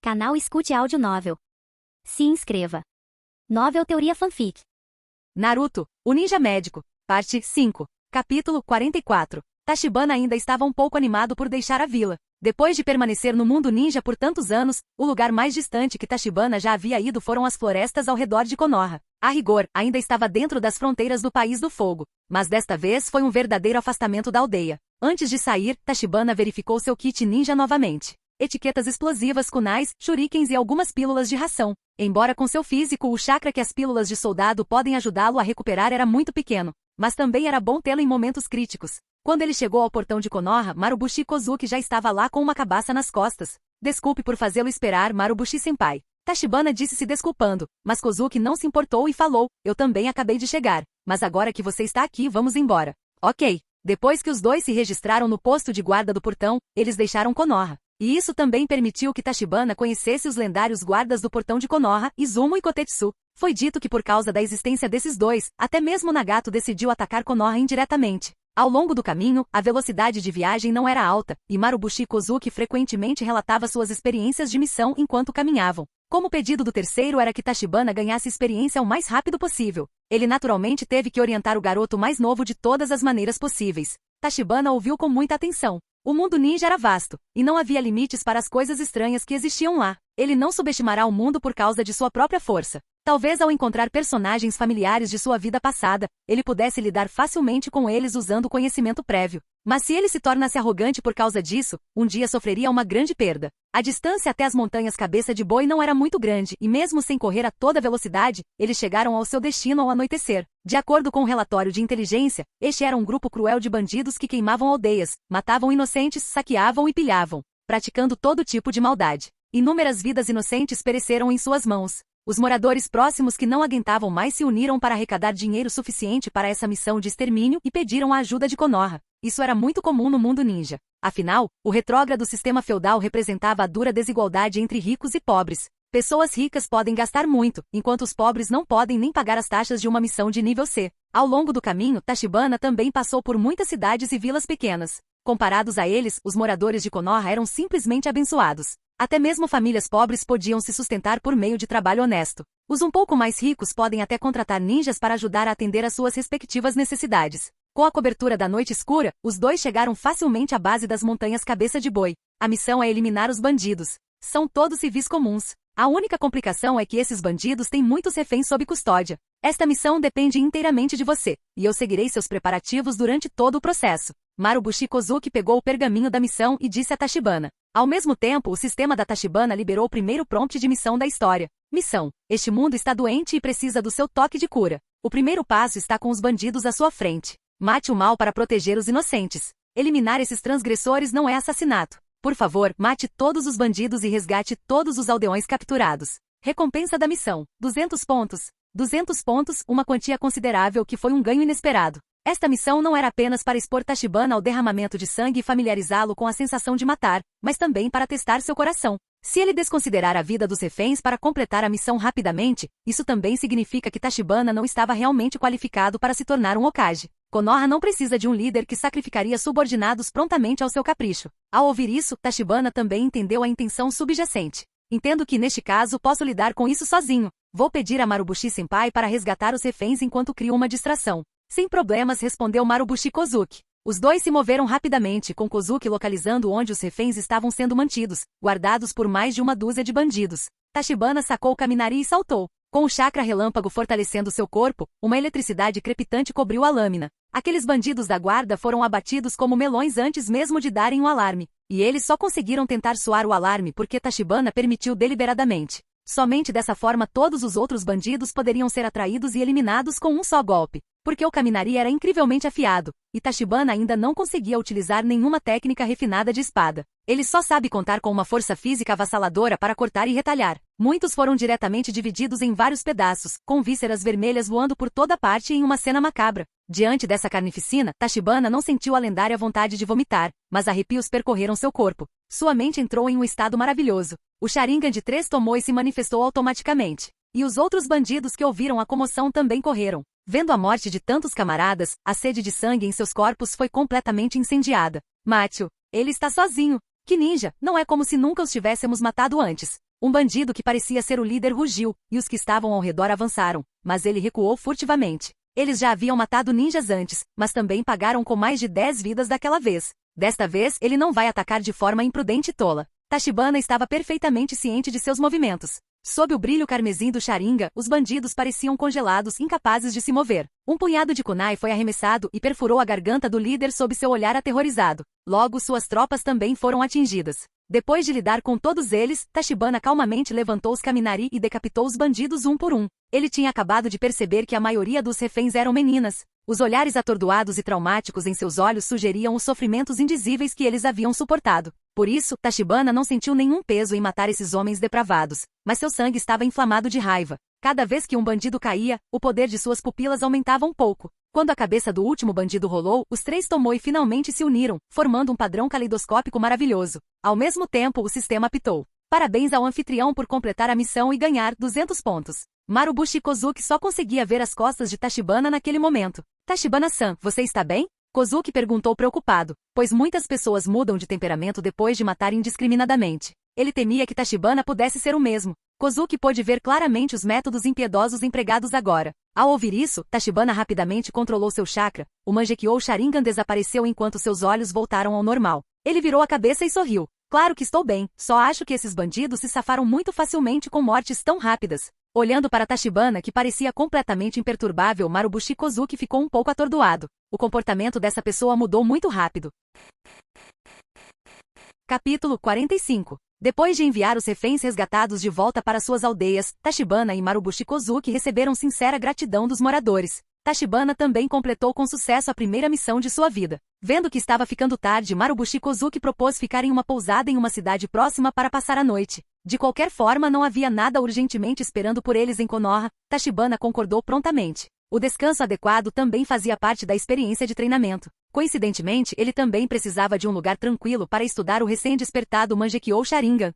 Canal Escute Áudio Novel. Se inscreva. Novel Teoria Fanfic. Naruto, o Ninja Médico, parte 5, capítulo 44. Tachibana ainda estava um pouco animado por deixar a vila. Depois de permanecer no mundo ninja por tantos anos, o lugar mais distante que Tachibana já havia ido foram as florestas ao redor de Konoha. A rigor, ainda estava dentro das fronteiras do País do Fogo, mas desta vez foi um verdadeiro afastamento da aldeia. Antes de sair, Tachibana verificou seu kit ninja novamente. Etiquetas explosivas, kunais, shurikens e algumas pílulas de ração. Embora com seu físico o chakra que as pílulas de soldado podem ajudá-lo a recuperar era muito pequeno, mas também era bom tê-lo em momentos críticos. Quando ele chegou ao portão de Konoha, Marubushi Kozuki já estava lá com uma cabaça nas costas. Desculpe por fazê-lo esperar, Marubushi-senpai. Tachibana disse se desculpando, mas Kozuki não se importou e falou, eu também acabei de chegar, mas agora que você está aqui vamos embora. Ok. Depois que os dois se registraram no posto de guarda do portão, eles deixaram Konoha. E isso também permitiu que Tachibana conhecesse os lendários guardas do portão de Konoha, Izumo e Kotetsu. Foi dito que por causa da existência desses dois, até mesmo Nagato decidiu atacar Konoha indiretamente. Ao longo do caminho, a velocidade de viagem não era alta, e Marubushi Kozuki frequentemente relatava suas experiências de missão enquanto caminhavam. Como o pedido do terceiro era que Tachibana ganhasse experiência o mais rápido possível, ele naturalmente teve que orientar o garoto mais novo de todas as maneiras possíveis. Tachibana ouviu com muita atenção. O mundo ninja era vasto, e não havia limites para as coisas estranhas que existiam lá. Ele não subestimará o mundo por causa de sua própria força. Talvez ao encontrar personagens familiares de sua vida passada, ele pudesse lidar facilmente com eles usando conhecimento prévio. Mas se ele se tornasse arrogante por causa disso, um dia sofreria uma grande perda. A distância até as montanhas Cabeça de Boi não era muito grande e mesmo sem correr a toda velocidade, eles chegaram ao seu destino ao anoitecer. De acordo com o relatório de inteligência, este era um grupo cruel de bandidos que queimavam aldeias, matavam inocentes, saqueavam e pilhavam, praticando todo tipo de maldade. Inúmeras vidas inocentes pereceram em suas mãos. Os moradores próximos que não aguentavam mais se uniram para arrecadar dinheiro suficiente para essa missão de extermínio e pediram a ajuda de Konoha. Isso era muito comum no mundo ninja. Afinal, o retrógrado sistema feudal representava a dura desigualdade entre ricos e pobres. Pessoas ricas podem gastar muito, enquanto os pobres não podem nem pagar as taxas de uma missão de nível C. Ao longo do caminho, Tachibana também passou por muitas cidades e vilas pequenas. Comparados a eles, os moradores de Konoha eram simplesmente abençoados. Até mesmo famílias pobres podiam se sustentar por meio de trabalho honesto. Os um pouco mais ricos podem até contratar ninjas para ajudar a atender às suas respectivas necessidades. Com a cobertura da noite escura, os dois chegaram facilmente à base das montanhas Cabeça de Boi. A missão é eliminar os bandidos. São todos civis comuns. A única complicação é que esses bandidos têm muitos reféns sob custódia. Esta missão depende inteiramente de você, e eu seguirei seus preparativos durante todo o processo. Marubushi Kozuki pegou o pergaminho da missão e disse a Tachibana. Ao mesmo tempo, o sistema da Tachibana liberou o primeiro prompt de missão da história. Missão. Este mundo está doente e precisa do seu toque de cura. O primeiro passo está com os bandidos à sua frente. Mate o mal para proteger os inocentes. Eliminar esses transgressores não é assassinato. Por favor, mate todos os bandidos e resgate todos os aldeões capturados. Recompensa da missão. 200 pontos. 200 pontos, uma quantia considerável que foi um ganho inesperado. Esta missão não era apenas para expor Tachibana ao derramamento de sangue e familiarizá-lo com a sensação de matar, mas também para testar seu coração. Se ele desconsiderar a vida dos reféns para completar a missão rapidamente, isso também significa que Tachibana não estava realmente qualificado para se tornar um Hokage. Konoha não precisa de um líder que sacrificaria subordinados prontamente ao seu capricho. Ao ouvir isso, Tachibana também entendeu a intenção subjacente. Entendo que neste caso posso lidar com isso sozinho. Vou pedir a Marubushi-senpai para resgatar os reféns enquanto crio uma distração. Sem problemas, respondeu Marubushi Kozuki. Os dois se moveram rapidamente, com Kozuki localizando onde os reféns estavam sendo mantidos, guardados por mais de uma dúzia de bandidos. Tachibana sacou o Kaminari e saltou. Com o chakra relâmpago fortalecendo seu corpo, uma eletricidade crepitante cobriu a lâmina. Aqueles bandidos da guarda foram abatidos como melões antes mesmo de darem um alarme. E eles só conseguiram tentar soar o alarme porque Tachibana permitiu deliberadamente. Somente dessa forma todos os outros bandidos poderiam ser atraídos e eliminados com um só golpe. Porque o Kaminari era incrivelmente afiado, e Tachibana ainda não conseguia utilizar nenhuma técnica refinada de espada. Ele só sabe contar com uma força física avassaladora para cortar e retalhar. Muitos foram diretamente divididos em vários pedaços, com vísceras vermelhas voando por toda parte em uma cena macabra. Diante dessa carnificina, Tachibana não sentiu a lendária vontade de vomitar, mas arrepios percorreram seu corpo. Sua mente entrou em um estado maravilhoso. O Sharingan de 3 tomou e se manifestou automaticamente. E os outros bandidos que ouviram a comoção também correram. Vendo a morte de tantos camaradas, a sede de sangue em seus corpos foi completamente incendiada. Mate-o. Ele está sozinho. Que ninja, não é como se nunca os tivéssemos matado antes. Um bandido que parecia ser o líder rugiu, e os que estavam ao redor avançaram, mas ele recuou furtivamente. Eles já haviam matado ninjas antes, mas também pagaram com mais de 10 vidas daquela vez. Desta vez, ele não vai atacar de forma imprudente e tola. Tachibana estava perfeitamente ciente de seus movimentos. Sob o brilho carmesim do Sharingan, os bandidos pareciam congelados, incapazes de se mover. Um punhado de kunai foi arremessado e perfurou a garganta do líder sob seu olhar aterrorizado. Logo, suas tropas também foram atingidas. Depois de lidar com todos eles, Tachibana calmamente levantou os Kaminari e decapitou os bandidos um por um. Ele tinha acabado de perceber que a maioria dos reféns eram meninas. Os olhares atordoados e traumáticos em seus olhos sugeriam os sofrimentos indizíveis que eles haviam suportado. Por isso, Tachibana não sentiu nenhum peso em matar esses homens depravados, mas seu sangue estava inflamado de raiva. Cada vez que um bandido caía, o poder de suas pupilas aumentava um pouco. Quando a cabeça do último bandido rolou, os três Tomoe finalmente se uniram, formando um padrão caleidoscópico maravilhoso. Ao mesmo tempo, o sistema apitou. Parabéns ao anfitrião por completar a missão e ganhar 200 pontos. Marubushi Kozuki só conseguia ver as costas de Tachibana naquele momento. Tachibana-san, você está bem? Kozuki perguntou preocupado, pois muitas pessoas mudam de temperamento depois de matar indiscriminadamente. Ele temia que Tachibana pudesse ser o mesmo. Kozuki pôde ver claramente os métodos impiedosos empregados agora. Ao ouvir isso, Tachibana rapidamente controlou seu chakra. O Mangekyou Sharingan desapareceu enquanto seus olhos voltaram ao normal. Ele virou a cabeça e sorriu. Claro que estou bem, só acho que esses bandidos se safaram muito facilmente com mortes tão rápidas. Olhando para Tachibana, que parecia completamente imperturbável, Marubushi Kozuki ficou um pouco atordoado. O comportamento dessa pessoa mudou muito rápido. Capítulo 45. Depois de enviar os reféns resgatados de volta para suas aldeias, Tachibana e Marubushi Kozuki receberam sincera gratidão dos moradores. Tachibana também completou com sucesso a primeira missão de sua vida. Vendo que estava ficando tarde, Marubushi Kozuki propôs ficar em uma pousada em uma cidade próxima para passar a noite. De qualquer forma, não havia nada urgentemente esperando por eles em Konoha. Tachibana concordou prontamente. O descanso adequado também fazia parte da experiência de treinamento. Coincidentemente, ele também precisava de um lugar tranquilo para estudar o recém-despertado Mangekyou Sharingan.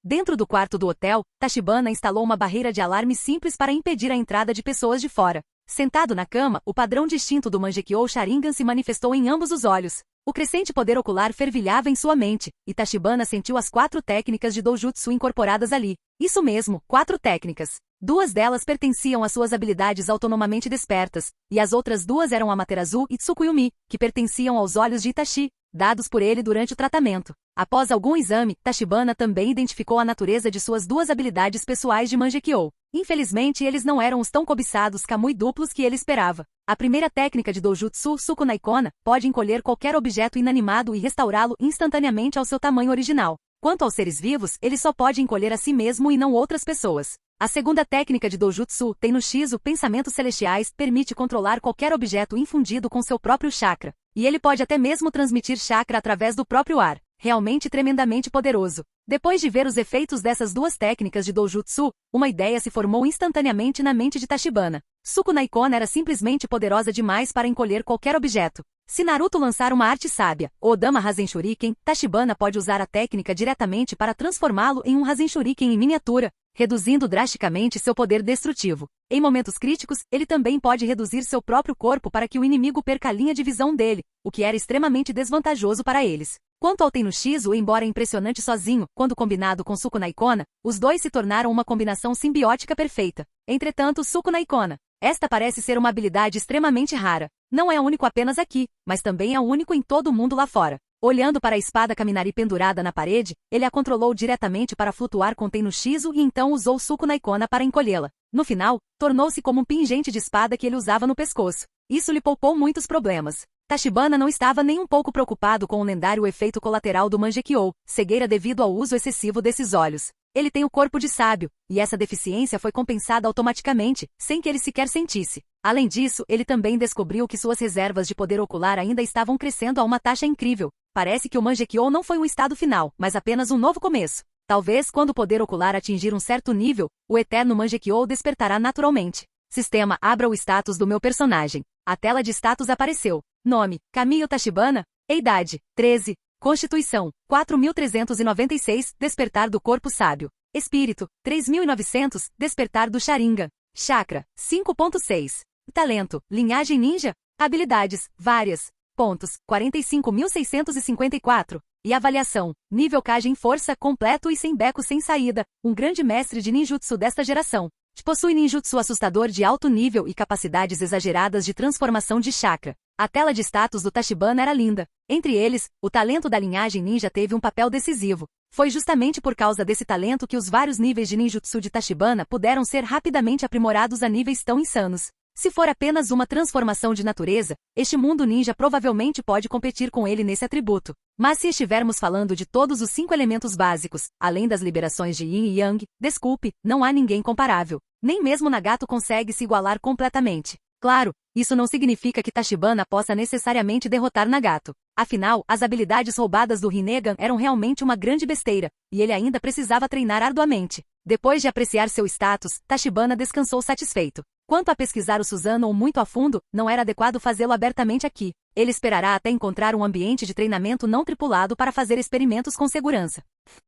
Dentro do quarto do hotel, Tachibana instalou uma barreira de alarme simples para impedir a entrada de pessoas de fora. Sentado na cama, o padrão distinto do Mangekyou Sharingan se manifestou em ambos os olhos. O crescente poder ocular fervilhava em sua mente, e Tachibana sentiu as 4 técnicas de Doujutsu incorporadas ali. Isso mesmo, 4 técnicas. 2 delas pertenciam às suas habilidades autonomamente despertas, e as outras 2 eram Amaterasu e Tsukuyumi, que pertenciam aos olhos de Itachi, dados por ele durante o tratamento. Após algum exame, Tachibana também identificou a natureza de suas 2 habilidades pessoais de Mangekyou. Infelizmente, eles não eram os tão cobiçados Kamui duplos que ele esperava. A primeira técnica de Doujutsu, Sukunai Kona, pode encolher qualquer objeto inanimado e restaurá-lo instantaneamente ao seu tamanho original. Quanto aos seres vivos, ele só pode encolher a si mesmo e não outras pessoas. A segunda técnica de Doujutsu, tem no Shizu Pensamentos Celestiais, permite controlar qualquer objeto infundido com seu próprio chakra. E ele pode até mesmo transmitir chakra através do próprio ar. Realmente tremendamente poderoso. Depois de ver os efeitos dessas 2 técnicas de Doujutsu, uma ideia se formou instantaneamente na mente de Tachibana. Sukunai Kona era simplesmente poderosa demais para encolher qualquer objeto. Se Naruto lançar uma arte sábia, o Odama Rasen Shuriken, Tachibana pode usar a técnica diretamente para transformá-lo em um Rasen Shuriken em miniatura, reduzindo drasticamente seu poder destrutivo. Em momentos críticos, ele também pode reduzir seu próprio corpo para que o inimigo perca a linha de visão dele, o que era extremamente desvantajoso para eles. Quanto ao Tenno-Shizu, embora impressionante sozinho, quando combinado com Sukunai Kona, os 2 se tornaram uma combinação simbiótica perfeita. Entretanto, Sukunai Kona, esta parece ser uma habilidade extremamente rara. Não é único apenas aqui, mas também é único em todo o mundo lá fora. Olhando para a espada Kaminari pendurada na parede, ele a controlou diretamente para flutuar com Tenno-Shizu e então usou Sukunai Kona para encolhê-la. No final, tornou-se como um pingente de espada que ele usava no pescoço. Isso lhe poupou muitos problemas. Tachibana não estava nem um pouco preocupado com o lendário efeito colateral do Mangekyou, cegueira devido ao uso excessivo desses olhos. Ele tem o corpo de sábio, e essa deficiência foi compensada automaticamente, sem que ele sequer sentisse. Além disso, ele também descobriu que suas reservas de poder ocular ainda estavam crescendo a uma taxa incrível. Parece que o Mangekyou não foi um estado final, mas apenas um novo começo. Talvez quando o poder ocular atingir um certo nível, o eterno Mangekyou despertará naturalmente. Sistema, abra o status do meu personagem. A tela de status apareceu. Nome, Kamiyo Tachibana. Idade, 13. Constituição, 4.396, despertar do corpo sábio. Espírito, 3.900, despertar do Sharingan. Chakra, 5.6. Talento, linhagem ninja. Habilidades, várias. Pontos, 45.654. E avaliação, nível Kajin força completo e sem beco sem saída, um grande mestre de ninjutsu desta geração. Possui ninjutsu assustador de alto nível e capacidades exageradas de transformação de chakra. A tela de status do Tachibana era linda. Entre eles, o talento da linhagem ninja teve um papel decisivo. Foi justamente por causa desse talento que os vários níveis de ninjutsu de Tachibana puderam ser rapidamente aprimorados a níveis tão insanos. Se for apenas uma transformação de natureza, este mundo ninja provavelmente pode competir com ele nesse atributo. Mas se estivermos falando de todos os 5 elementos básicos, além das liberações de Yin e Yang, desculpe, não há ninguém comparável. Nem mesmo Nagato consegue se igualar completamente. Claro, isso não significa que Tachibana possa necessariamente derrotar Nagato. Afinal, as habilidades roubadas do Rinnegan eram realmente uma grande besteira, e ele ainda precisava treinar arduamente. Depois de apreciar seu status, Tachibana descansou satisfeito. Quanto a pesquisar o Susanoo muito a fundo, não era adequado fazê-lo abertamente aqui. Ele esperará até encontrar um ambiente de treinamento não tripulado para fazer experimentos com segurança.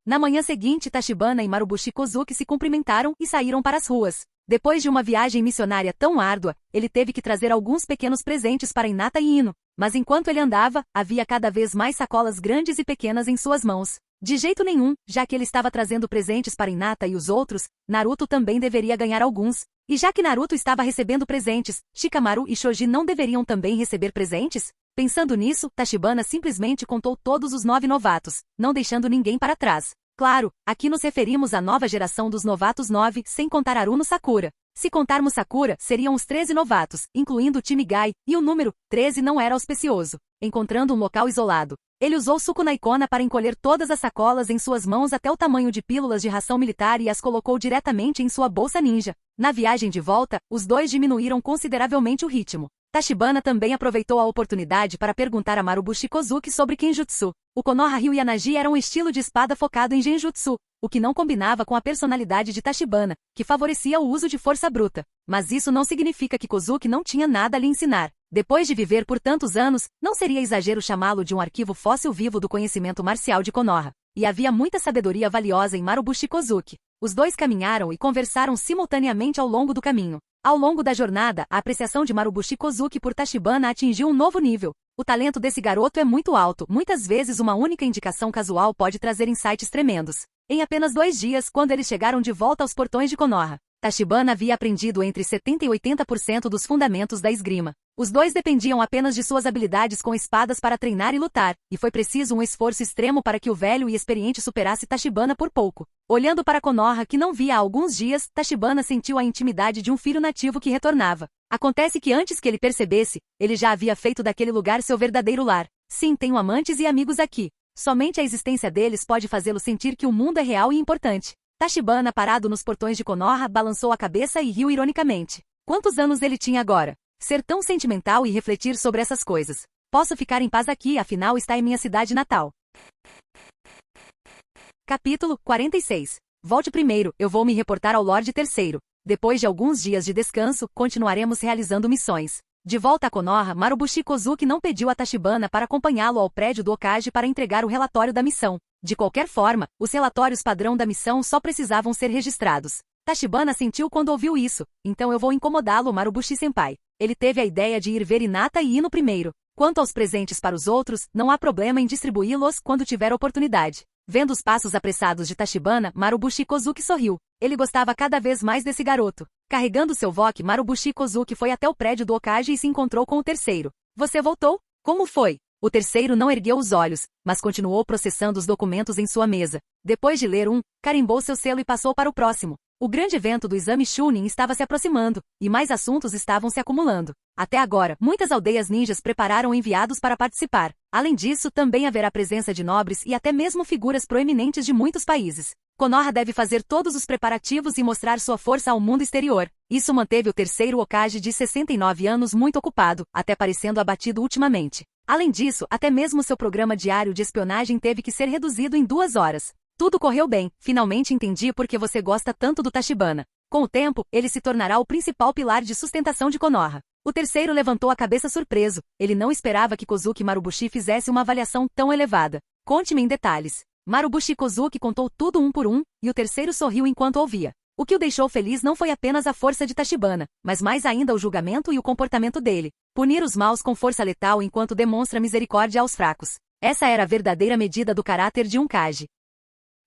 Na manhã seguinte, Tachibana e Marubushi Kozuki se cumprimentaram e saíram para as ruas. Depois de uma viagem missionária tão árdua, ele teve que trazer alguns pequenos presentes para Hinata e Ino. Mas enquanto ele andava, havia cada vez mais sacolas grandes e pequenas em suas mãos. De jeito nenhum, já que ele estava trazendo presentes para Hinata e os outros, Naruto também deveria ganhar alguns. E já que Naruto estava recebendo presentes, Shikamaru e Shoji não deveriam também receber presentes? Pensando nisso, Tachibana simplesmente contou todos os 9 novatos, não deixando ninguém para trás. Claro, aqui nos referimos à nova geração dos novatos 9, sem contar Aruno Sakura. Se contarmos Sakura, seriam os 13 novatos, incluindo o time Gai, e o número 13 não era auspicioso. Encontrando um local isolado, ele usou Sukunaikona para encolher todas as sacolas em suas mãos até o tamanho de pílulas de ração militar e as colocou diretamente em sua bolsa ninja. Na viagem de volta, os dois diminuíram consideravelmente o ritmo. Tachibana também aproveitou a oportunidade para perguntar a Marubushi Kozuki sobre Kenjutsu. O Konoha Ryu Yanaji era um estilo de espada focado em Genjutsu, o que não combinava com a personalidade de Tachibana, que favorecia o uso de força bruta. Mas isso não significa que Kozuki não tinha nada a lhe ensinar. Depois de viver por tantos anos, não seria exagero chamá-lo de um arquivo fóssil vivo do conhecimento marcial de Konoha. E havia muita sabedoria valiosa em Marubushi Kozuki. Os dois caminharam e conversaram simultaneamente ao longo do caminho. Ao longo da jornada, a apreciação de Marubushi Kozuki por Tachibana atingiu um novo nível. O talento desse garoto é muito alto, muitas vezes uma única indicação casual pode trazer insights tremendos. Em apenas 2 dias, quando eles chegaram de volta aos portões de Konoha, Tachibana havia aprendido entre 70% e 80% dos fundamentos da esgrima. Os dois dependiam apenas de suas habilidades com espadas para treinar e lutar, e foi preciso um esforço extremo para que o velho e experiente superasse Tachibana por pouco. Olhando para Konoha que não via há alguns dias, Tachibana sentiu a intimidade de um filho nativo que retornava. Acontece que antes que ele percebesse, ele já havia feito daquele lugar seu verdadeiro lar. Sim, tenho amantes e amigos aqui. Somente a existência deles pode fazê-lo sentir que o mundo é real e importante. Tachibana, parado nos portões de Konoha, balançou a cabeça e riu ironicamente. Quantos anos ele tinha agora? Ser tão sentimental e refletir sobre essas coisas. Posso ficar em paz aqui, afinal está em minha cidade natal. Capítulo 46. Volte primeiro, eu vou me reportar ao Lorde Terceiro. Depois de alguns dias de descanso, continuaremos realizando missões. De volta a Konoha, Marubushi Kozuki não pediu a Tachibana para acompanhá-lo ao prédio do Hokage para entregar o relatório da missão. De qualquer forma, os relatórios padrão da missão só precisavam ser registrados. Tachibana sentiu quando ouviu isso, então eu vou incomodá-lo, Marubushi-senpai. Ele teve a ideia de ir ver Hinata e Ino primeiro. Quanto aos presentes para os outros, não há problema em distribuí-los quando tiver oportunidade. Vendo os passos apressados de Tachibana, Marubushi Kozuki sorriu. Ele gostava cada vez mais desse garoto. Carregando seu wok, Marubushi Kozuki foi até o prédio do Hokage e se encontrou com o terceiro. Você voltou? Como foi? O terceiro não ergueu os olhos, mas continuou processando os documentos em sua mesa. Depois de ler um, carimbou seu selo e passou para o próximo. O grande evento do exame Chunin estava se aproximando, e mais assuntos estavam se acumulando. Até agora, muitas aldeias ninjas prepararam enviados para participar. Além disso, também haverá presença de nobres e até mesmo figuras proeminentes de muitos países. Konoha deve fazer todos os preparativos e mostrar sua força ao mundo exterior. Isso manteve o terceiro Hokage de 69 anos muito ocupado, até parecendo abatido ultimamente. Além disso, até mesmo seu programa diário de espionagem teve que ser reduzido em 2 horas. Tudo correu bem, finalmente entendi por que você gosta tanto do Tachibana. Com o tempo, ele se tornará o principal pilar de sustentação de Konoha. O terceiro levantou a cabeça surpreso, ele não esperava que Kozuki Marubushi fizesse uma avaliação tão elevada. Conte-me em detalhes. Marubushi Kozuki contou tudo um por um, e o terceiro sorriu enquanto ouvia. O que o deixou feliz não foi apenas a força de Tachibana, mas mais ainda o julgamento e o comportamento dele. Punir os maus com força letal enquanto demonstra misericórdia aos fracos. Essa era a verdadeira medida do caráter de um Kage.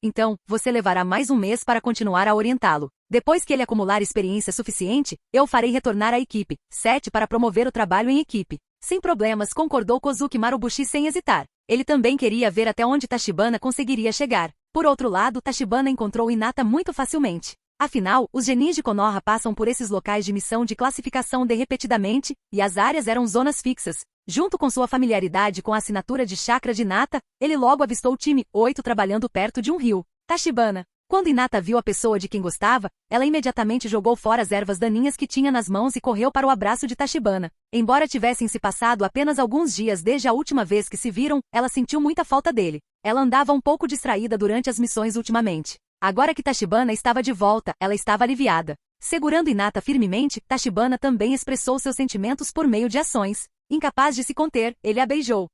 Então, você levará mais um mês para continuar a orientá-lo. Depois que ele acumular experiência suficiente, eu o farei retornar à equipe. 7 para promover o trabalho em equipe. Sem problemas, concordou Kozuki Marubushi sem hesitar. Ele também queria ver até onde Tachibana conseguiria chegar. Por outro lado, Tachibana encontrou Hinata muito facilmente. Afinal, os genis de Konoha passam por esses locais de missão de classificação repetidamente, e as áreas eram zonas fixas. Junto com sua familiaridade com a assinatura de chakra de Hinata, ele logo avistou o time 8 trabalhando perto de um rio. Tachibana. Quando Hinata viu a pessoa de quem gostava, ela imediatamente jogou fora as ervas daninhas que tinha nas mãos e correu para o abraço de Tachibana. Embora tivessem se passado apenas alguns dias desde a última vez que se viram, ela sentiu muita falta dele. Ela andava um pouco distraída durante as missões ultimamente. Agora que Tachibana estava de volta, ela estava aliviada. Segurando Hinata firmemente, Tachibana também expressou seus sentimentos por meio de ações. Incapaz de se conter, ele a beijou.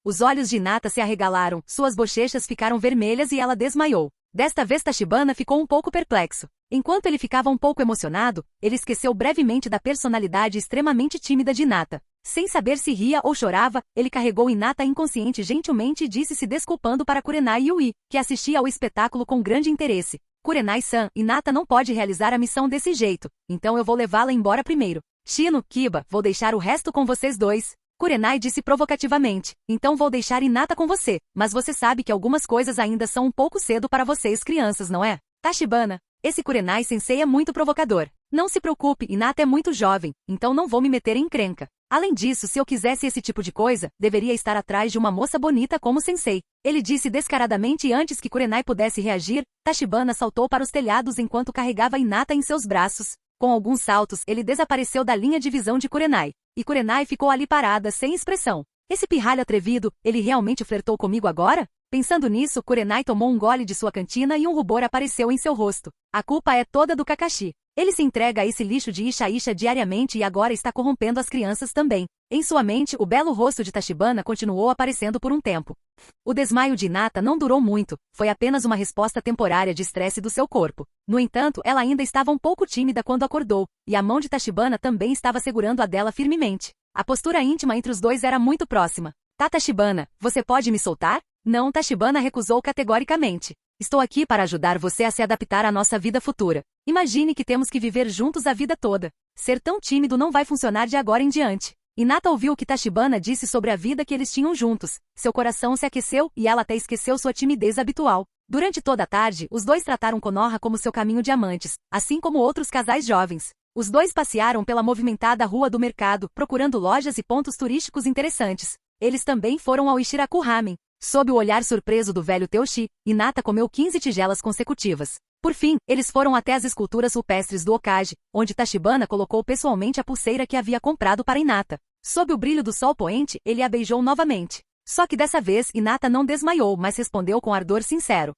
Os olhos de Hinata se arregalaram, suas bochechas ficaram vermelhas e ela desmaiou. Desta vez Tachibana ficou um pouco perplexo. Enquanto ele ficava um pouco emocionado, ele esqueceu brevemente da personalidade extremamente tímida de Hinata. Sem saber se ria ou chorava, ele carregou Hinata inconsciente gentilmente e disse se desculpando para Kurenai Yui, que assistia ao espetáculo com grande interesse. Kurenai-san, Hinata não pode realizar a missão desse jeito, então eu vou levá-la embora primeiro. Shino, Kiba, vou deixar o resto com vocês dois. Kurenai disse provocativamente, então vou deixar Hinata com você, mas você sabe que algumas coisas ainda são um pouco cedo para vocês crianças, não é? Tachibana, esse Kurenai-sensei é muito provocador. Não se preocupe, Hinata é muito jovem, então não vou me meter em encrenca. Além disso, se eu quisesse esse tipo de coisa, deveria estar atrás de uma moça bonita como sensei. Ele disse descaradamente e antes que Kurenai pudesse reagir, Tachibana saltou para os telhados enquanto carregava Hinata em seus braços. Com alguns saltos, ele desapareceu da linha de visão de Kurenai. E Kurenai ficou ali parada, sem expressão. Esse pirralho atrevido, ele realmente flertou comigo agora? Pensando nisso, Kurenai tomou um gole de sua cantina e um rubor apareceu em seu rosto. A culpa é toda do Kakashi. Ele se entrega a esse lixo de Isha diariamente e agora está corrompendo as crianças também. Em sua mente, o belo rosto de Tachibana continuou aparecendo por um tempo. O desmaio de Hinata não durou muito, foi apenas uma resposta temporária de estresse do seu corpo. No entanto, ela ainda estava um pouco tímida quando acordou, e a mão de Tachibana também estava segurando a dela firmemente. A postura íntima entre os dois era muito próxima. Tá, Tachibana, você pode me soltar? Não, Tachibana recusou categoricamente. Estou aqui para ajudar você a se adaptar à nossa vida futura. Imagine que temos que viver juntos a vida toda. Ser tão tímido não vai funcionar de agora em diante. Hinata ouviu o que Tachibana disse sobre a vida que eles tinham juntos. Seu coração se aqueceu e ela até esqueceu sua timidez habitual. Durante toda a tarde, os dois trataram Konoha como seu caminho de amantes, assim como outros casais jovens. Os dois passearam pela movimentada rua do mercado, procurando lojas e pontos turísticos interessantes. Eles também foram ao Ishiraku Ramen. Sob o olhar surpreso do velho Teushi, Hinata comeu 15 tigelas consecutivas. Por fim, eles foram até as esculturas rupestres do Okage, onde Tachibana colocou pessoalmente a pulseira que havia comprado para Hinata. Sob o brilho do sol poente, ele a beijou novamente. Só que dessa vez, Hinata não desmaiou, mas respondeu com ardor sincero.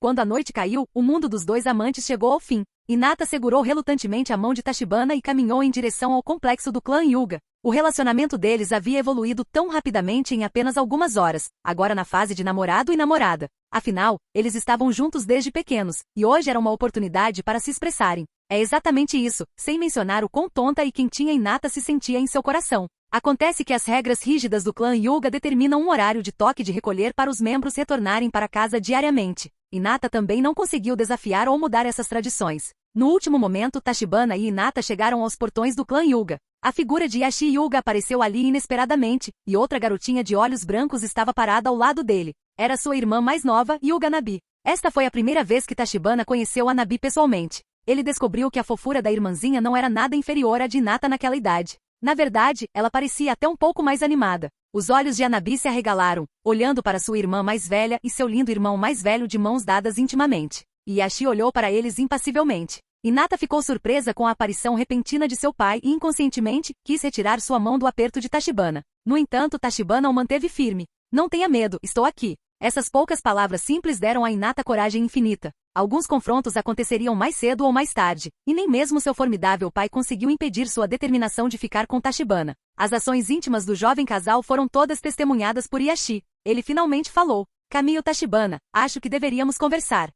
Quando a noite caiu, o mundo dos dois amantes chegou ao fim. Hinata segurou relutantemente a mão de Tachibana e caminhou em direção ao complexo do clã Hyuga. O relacionamento deles havia evoluído tão rapidamente em apenas algumas horas, agora na fase de namorado e namorada. Afinal, eles estavam juntos desde pequenos, e hoje era uma oportunidade para se expressarem. É exatamente isso, sem mencionar o quão tonta e quentinha Hinata se sentia em seu coração. Acontece que as regras rígidas do clã Hyuga determinam um horário de toque de recolher para os membros retornarem para casa diariamente. Hinata também não conseguiu desafiar ou mudar essas tradições. No último momento, Tachibana e Hinata chegaram aos portões do clã Hyuga. A figura de Yashi Hyuga apareceu ali inesperadamente, e outra garotinha de olhos brancos estava parada ao lado dele. Era sua irmã mais nova, Hyuga Nabi. Esta foi a primeira vez que Tachibana conheceu a Nabi pessoalmente. Ele descobriu que a fofura da irmãzinha não era nada inferior à de Hinata naquela idade. Na verdade, ela parecia até um pouco mais animada. Os olhos de Anabi se arregalaram, olhando para sua irmã mais velha e seu lindo irmão mais velho de mãos dadas intimamente. E Yashi olhou para eles impassivelmente. Hinata ficou surpresa com a aparição repentina de seu pai e inconscientemente quis retirar sua mão do aperto de Tachibana. No entanto, Tachibana o manteve firme. Não tenha medo, estou aqui. Essas poucas palavras simples deram a Hinata coragem infinita. Alguns confrontos aconteceriam mais cedo ou mais tarde, e nem mesmo seu formidável pai conseguiu impedir sua determinação de ficar com Tachibana. As ações íntimas do jovem casal foram todas testemunhadas por Yashi. Ele finalmente falou: "Caminho Tachibana, acho que deveríamos conversar."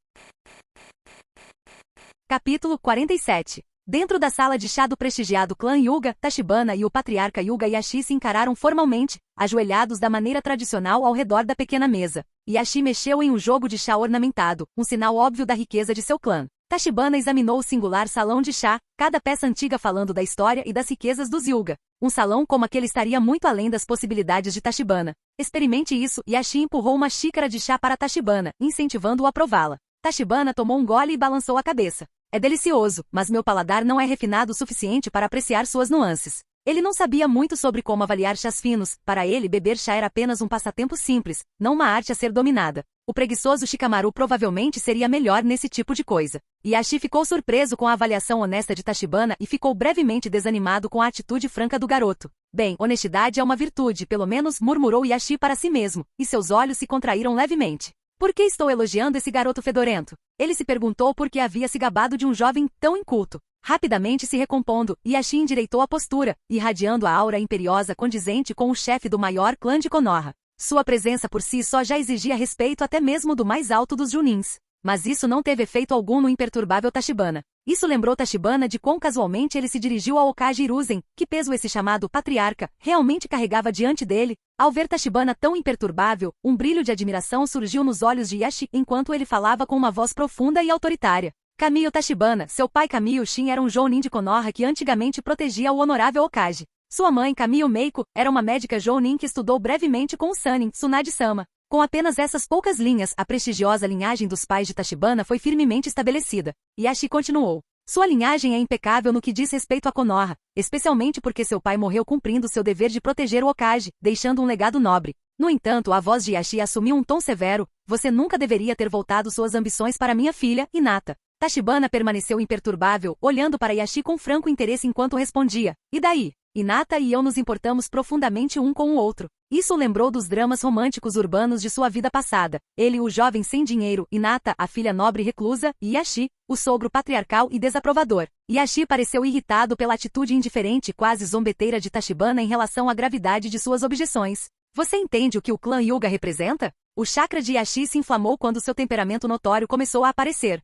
Capítulo 47. Dentro da sala de chá do prestigiado clã Hyuga, Tachibana e o patriarca Hyuga Yashi se encararam formalmente, ajoelhados da maneira tradicional ao redor da pequena mesa. Yashi mexeu em um jogo de chá ornamentado, um sinal óbvio da riqueza de seu clã. Tachibana examinou o singular salão de chá, cada peça antiga falando da história e das riquezas dos Hyuga. Um salão como aquele estaria muito além das possibilidades de Tachibana. Experimente isso, Yashi empurrou uma xícara de chá para Tachibana, incentivando-o a prová-la. Tachibana tomou um gole e balançou a cabeça. É delicioso, mas meu paladar não é refinado o suficiente para apreciar suas nuances. Ele não sabia muito sobre como avaliar chás finos, para ele beber chá era apenas um passatempo simples, não uma arte a ser dominada. O preguiçoso Shikamaru provavelmente seria melhor nesse tipo de coisa. Yashi ficou surpreso com a avaliação honesta de Tachibana e ficou brevemente desanimado com a atitude franca do garoto. Bem, honestidade é uma virtude, pelo menos, murmurou Yashi para si mesmo, e seus olhos se contraíram levemente. Por que estou elogiando esse garoto fedorento? Ele se perguntou por que havia se gabado de um jovem tão inculto. Rapidamente se recompondo, Yashi endireitou a postura, irradiando a aura imperiosa condizente com o chefe do maior clã de Konoha. Sua presença por si só já exigia respeito até mesmo do mais alto dos Junins. Mas isso não teve efeito algum no imperturbável Tachibana. Isso lembrou Tachibana de quão casualmente ele se dirigiu ao Hokage Hiruzen, que peso esse chamado patriarca realmente carregava diante dele. Ao ver Tachibana tão imperturbável, um brilho de admiração surgiu nos olhos de Yashi enquanto ele falava com uma voz profunda e autoritária. Kamiyo Tachibana, seu pai Kamiyo Shin era um Jounin de Konoha que antigamente protegia o honorável Hokage. Sua mãe, Kamiyo Meiko, era uma médica Jounin que estudou brevemente com o Sannin, Tsunade-sama. Com apenas essas poucas linhas, a prestigiosa linhagem dos pais de Tachibana foi firmemente estabelecida. Yashi continuou. Sua linhagem é impecável no que diz respeito a Konoha, especialmente porque seu pai morreu cumprindo seu dever de proteger o Hokage, deixando um legado nobre. No entanto, a voz de Yashi assumiu um tom severo. Você nunca deveria ter voltado suas ambições para minha filha, Hinata. Tachibana permaneceu imperturbável, olhando para Yashi com franco interesse enquanto respondia. E daí? Hinata e eu nos importamos profundamente um com o outro. Isso o lembrou dos dramas românticos urbanos de sua vida passada. Ele, o jovem sem dinheiro, Hinata, a filha nobre e reclusa, e Yashi, o sogro patriarcal e desaprovador. Yashi pareceu irritado pela atitude indiferente e quase zombeteira de Tachibana em relação à gravidade de suas objeções. Você entende o que o clã Hyuga representa? O chakra de Yashi se inflamou quando seu temperamento notório começou a aparecer.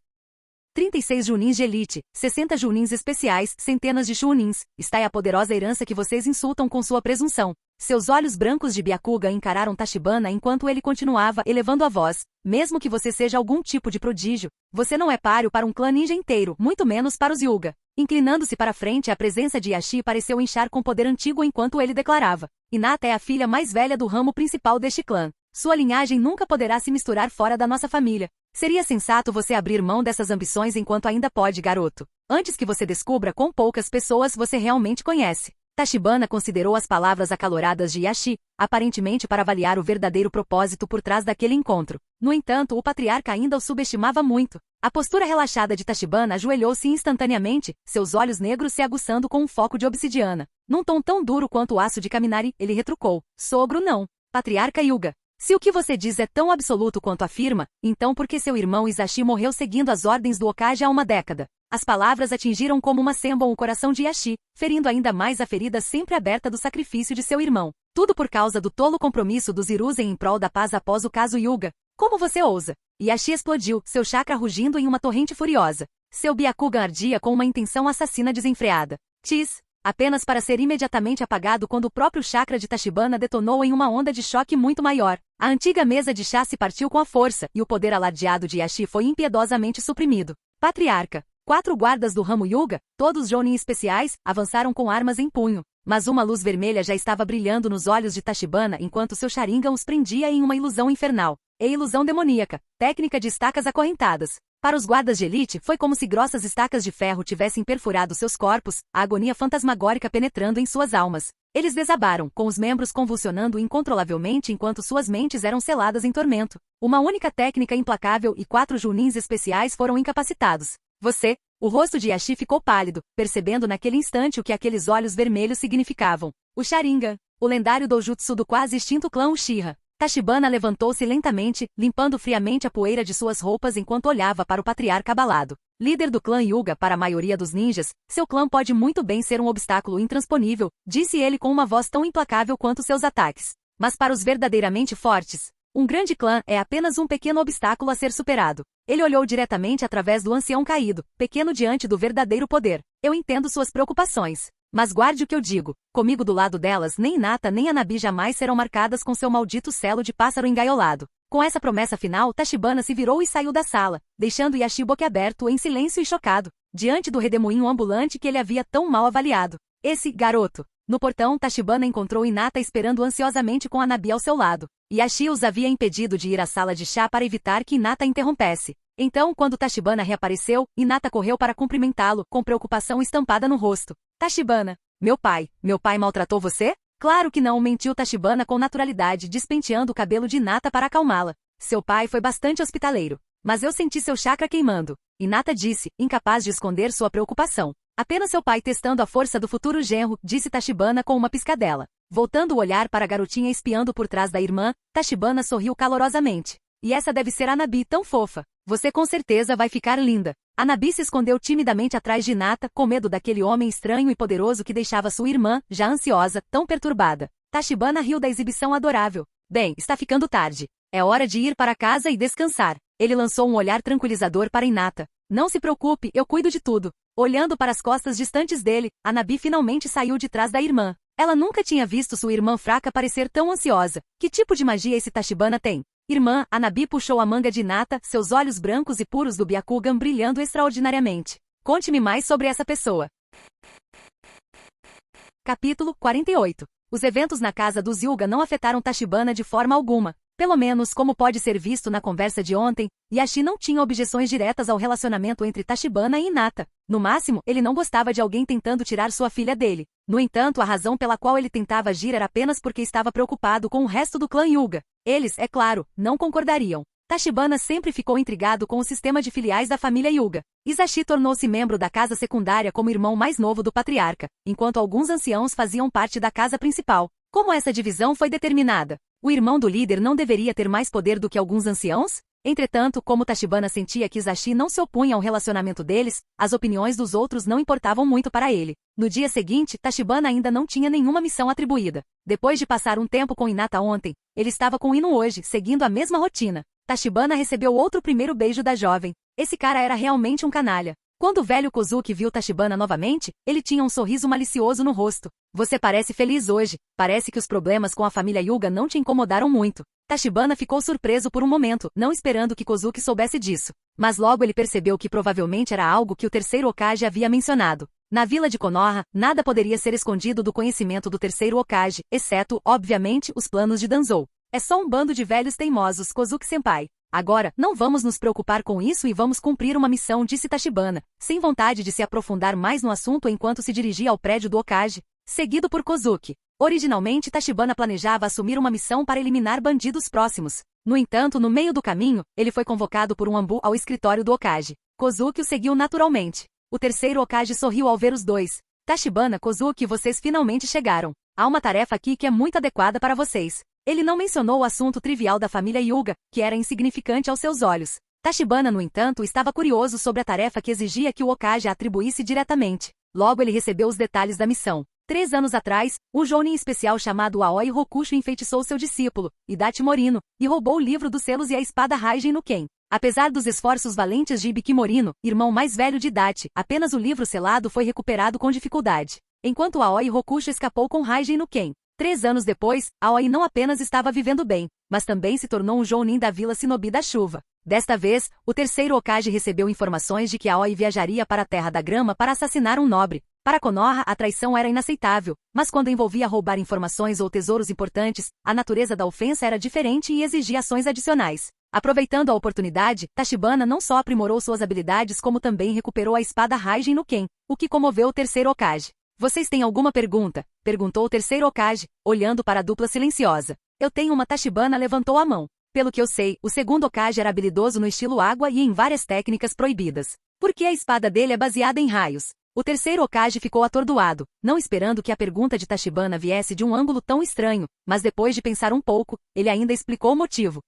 36 Junins de elite, 60 Junins especiais, centenas de Chunins. Está é a poderosa herança que vocês insultam com sua presunção. Seus olhos brancos de Byakuga encararam Tachibana enquanto ele continuava elevando a voz. Mesmo que você seja algum tipo de prodígio, você não é páreo para um clã ninja inteiro, muito menos para os Hyuga. Inclinando-se para frente, a presença de Yashi pareceu inchar com poder antigo enquanto ele declarava. Hinata é a filha mais velha do ramo principal deste clã. Sua linhagem nunca poderá se misturar fora da nossa família. Seria sensato você abrir mão dessas ambições enquanto ainda pode, garoto. Antes que você descubra quão poucas pessoas você realmente conhece. Tachibana considerou as palavras acaloradas de Yashi, aparentemente para avaliar o verdadeiro propósito por trás daquele encontro. No entanto, o patriarca ainda o subestimava muito. A postura relaxada de Tachibana ajoelhou-se instantaneamente, seus olhos negros se aguçando com um foco de obsidiana. Num tom tão duro quanto o aço de Kaminari, ele retrucou. Sogro não. Patriarca Hyuga. Se o que você diz é tão absoluto quanto afirma, então por que seu irmão Isashi morreu seguindo as ordens do Hokage há uma década? As palavras atingiram como uma sembom o coração de Yashi, ferindo ainda mais a ferida sempre aberta do sacrifício de seu irmão. Tudo por causa do tolo compromisso dos Hiruzen em prol da paz após o caso Hyuga. Como você ousa? Yashi explodiu, seu chakra rugindo em uma torrente furiosa. Seu Byakugan ardia com uma intenção assassina desenfreada. Tis. Apenas para ser imediatamente apagado quando o próprio chakra de Tachibana detonou em uma onda de choque muito maior. A antiga mesa de chá se partiu com a força, e o poder alardeado de Yashi foi impiedosamente suprimido. Patriarca. 4 guardas do ramo Hyuga, todos Jounin especiais, avançaram com armas em punho. Mas uma luz vermelha já estava brilhando nos olhos de Tachibana enquanto seu Sharingan os prendia em uma ilusão infernal. E ilusão demoníaca, técnica de estacas acorrentadas. Para os guardas de elite, foi como se grossas estacas de ferro tivessem perfurado seus corpos, a agonia fantasmagórica penetrando em suas almas. Eles desabaram, com os membros convulsionando incontrolavelmente enquanto suas mentes eram seladas em tormento. Uma única técnica implacável e 4 Junins especiais foram incapacitados. Você, o rosto de Yashi ficou pálido, percebendo naquele instante o que aqueles olhos vermelhos significavam. O Sharingan, o lendário doujutsu do quase extinto clã Uchiha. Tachibana levantou-se lentamente, limpando friamente a poeira de suas roupas enquanto olhava para o patriarca abalado. Líder do clã Hyuga para a maioria dos ninjas, seu clã pode muito bem ser um obstáculo intransponível, disse ele com uma voz tão implacável quanto seus ataques. Mas para os verdadeiramente fortes, Um grande clã é apenas um pequeno obstáculo a ser superado. Ele olhou diretamente através do ancião caído, pequeno diante do verdadeiro poder. Eu entendo suas preocupações. Mas guarde o que eu digo. Comigo do lado delas, nem Hinata nem Hanabi jamais serão marcadas com seu maldito selo de pássaro engaiolado. Com essa promessa final, Tachibana se virou e saiu da sala, deixando Yashi boquiaberto em silêncio e chocado, diante do redemoinho ambulante que ele havia tão mal avaliado. Esse garoto. No portão, Tachibana encontrou Hinata esperando ansiosamente com Hanabi ao seu lado. Yashi os havia impedido de ir à sala de chá para evitar que Hinata interrompesse. Então, quando Tachibana reapareceu, Hinata correu para cumprimentá-lo, com preocupação estampada no rosto. Tachibana, meu pai maltratou você? Claro que não, mentiu Tachibana com naturalidade, despenteando o cabelo de Hinata para acalmá-la. Seu pai foi bastante hospitaleiro. Mas eu senti seu chakra queimando. Hinata disse, incapaz de esconder sua preocupação. Apenas seu pai testando a força do futuro genro, disse Tachibana com uma piscadela. Voltando o olhar para a garotinha espiando por trás da irmã, Tachibana sorriu calorosamente. E essa deve ser Hanabi, tão fofa. Você com certeza vai ficar linda. Hanabi se escondeu timidamente atrás de Hinata, com medo daquele homem estranho e poderoso que deixava sua irmã, já ansiosa, tão perturbada. Tachibana riu da exibição adorável. Bem, está ficando tarde. É hora de ir para casa e descansar. Ele lançou um olhar tranquilizador para Hinata. Não se preocupe, eu cuido de tudo. Olhando para as costas distantes dele, Hanabi finalmente saiu de trás da irmã. Ela nunca tinha visto sua irmã fraca parecer tão ansiosa. Que tipo de magia esse Tachibana tem? Irmã, Hanabi puxou a manga de Hinata, seus olhos brancos e puros do Byakugan brilhando extraordinariamente. Conte-me mais sobre essa pessoa. Capítulo 48. Os eventos na casa dos Hyuga não afetaram Tachibana de forma alguma. Pelo menos, como pode ser visto na conversa de ontem, Yashi não tinha objeções diretas ao relacionamento entre Tachibana e Hinata. No máximo, ele não gostava de alguém tentando tirar sua filha dele. No entanto, a razão pela qual ele tentava agir era apenas porque estava preocupado com o resto do clã Hyuga. Eles, é claro, não concordariam. Tachibana sempre ficou intrigado com o sistema de filiais da família Hyuga. Isashi tornou-se membro da casa secundária como irmão mais novo do patriarca, enquanto alguns anciãos faziam parte da casa principal. Como essa divisão foi determinada? O irmão do líder não deveria ter mais poder do que alguns anciãos? Entretanto, como Tachibana sentia que Isashi não se opunha ao relacionamento deles, as opiniões dos outros não importavam muito para ele. No dia seguinte, Tachibana ainda não tinha nenhuma missão atribuída. Depois de passar um tempo com Hinata ontem, ele estava com Ino hoje, seguindo a mesma rotina. Tachibana recebeu outro primeiro beijo da jovem. Esse cara era realmente um canalha. Quando o velho Kozuki viu Tachibana novamente, ele tinha um sorriso malicioso no rosto. Você parece feliz hoje. Parece que os problemas com a família Hyuga não te incomodaram muito. Tachibana ficou surpreso por um momento, não esperando que Kozuki soubesse disso. Mas logo ele percebeu que provavelmente era algo que o terceiro Hokage havia mencionado. Na vila de Konoha, nada poderia ser escondido do conhecimento do terceiro Hokage, exceto, obviamente, os planos de Danzou. É só um bando de velhos teimosos, Kozuki-senpai. Agora, não vamos nos preocupar com isso e vamos cumprir uma missão, disse Tachibana, sem vontade de se aprofundar mais no assunto enquanto se dirigia ao prédio do Hokage, seguido por Kozuki. Originalmente, Tachibana planejava assumir uma missão para eliminar bandidos próximos. No entanto, no meio do caminho, ele foi convocado por um ambu ao escritório do Hokage. Kozuki o seguiu naturalmente. O terceiro Hokage sorriu ao ver os dois. Tachibana, Kozuki, vocês finalmente chegaram. Há uma tarefa aqui que é muito adequada para vocês. Ele não mencionou o assunto trivial da família Hyuga, que era insignificante aos seus olhos. Tachibana, no entanto, estava curioso sobre a tarefa que exigia que o Hokage a atribuísse diretamente. Logo ele recebeu os detalhes da missão. 3 anos atrás, um Jounin especial chamado Aoi Rokusho enfeitiçou seu discípulo, Hidachi Morino, e roubou o livro dos selos e a espada Raijin no Ken. Apesar dos esforços valentes de Ibiki Morino, irmão mais velho de Hidachi, apenas o livro selado foi recuperado com dificuldade. Enquanto Aoi Rokusho escapou com Raijin no Ken. 3 anos depois, Aoi não apenas estava vivendo bem, mas também se tornou um Jounin da Vila Shinobi da Chuva. Desta vez, o terceiro Hokage recebeu informações de que Aoi viajaria para a Terra da Grama para assassinar um nobre. Para Konoha, a traição era inaceitável, mas quando envolvia roubar informações ou tesouros importantes, a natureza da ofensa era diferente e exigia ações adicionais. Aproveitando a oportunidade, Tachibana não só aprimorou suas habilidades como também recuperou a espada Raijin no Ken, o que comoveu o terceiro Hokage. Vocês têm alguma pergunta? Perguntou o terceiro Hokage, olhando para a dupla silenciosa. Eu tenho uma. Tachibana levantou a mão. Pelo que eu sei, o segundo Hokage era habilidoso no estilo água e em várias técnicas proibidas. Por que a espada dele é baseada em raios? O terceiro Hokage ficou atordoado, não esperando que a pergunta de Tachibana viesse de um ângulo tão estranho, mas depois de pensar um pouco, ele ainda explicou o motivo.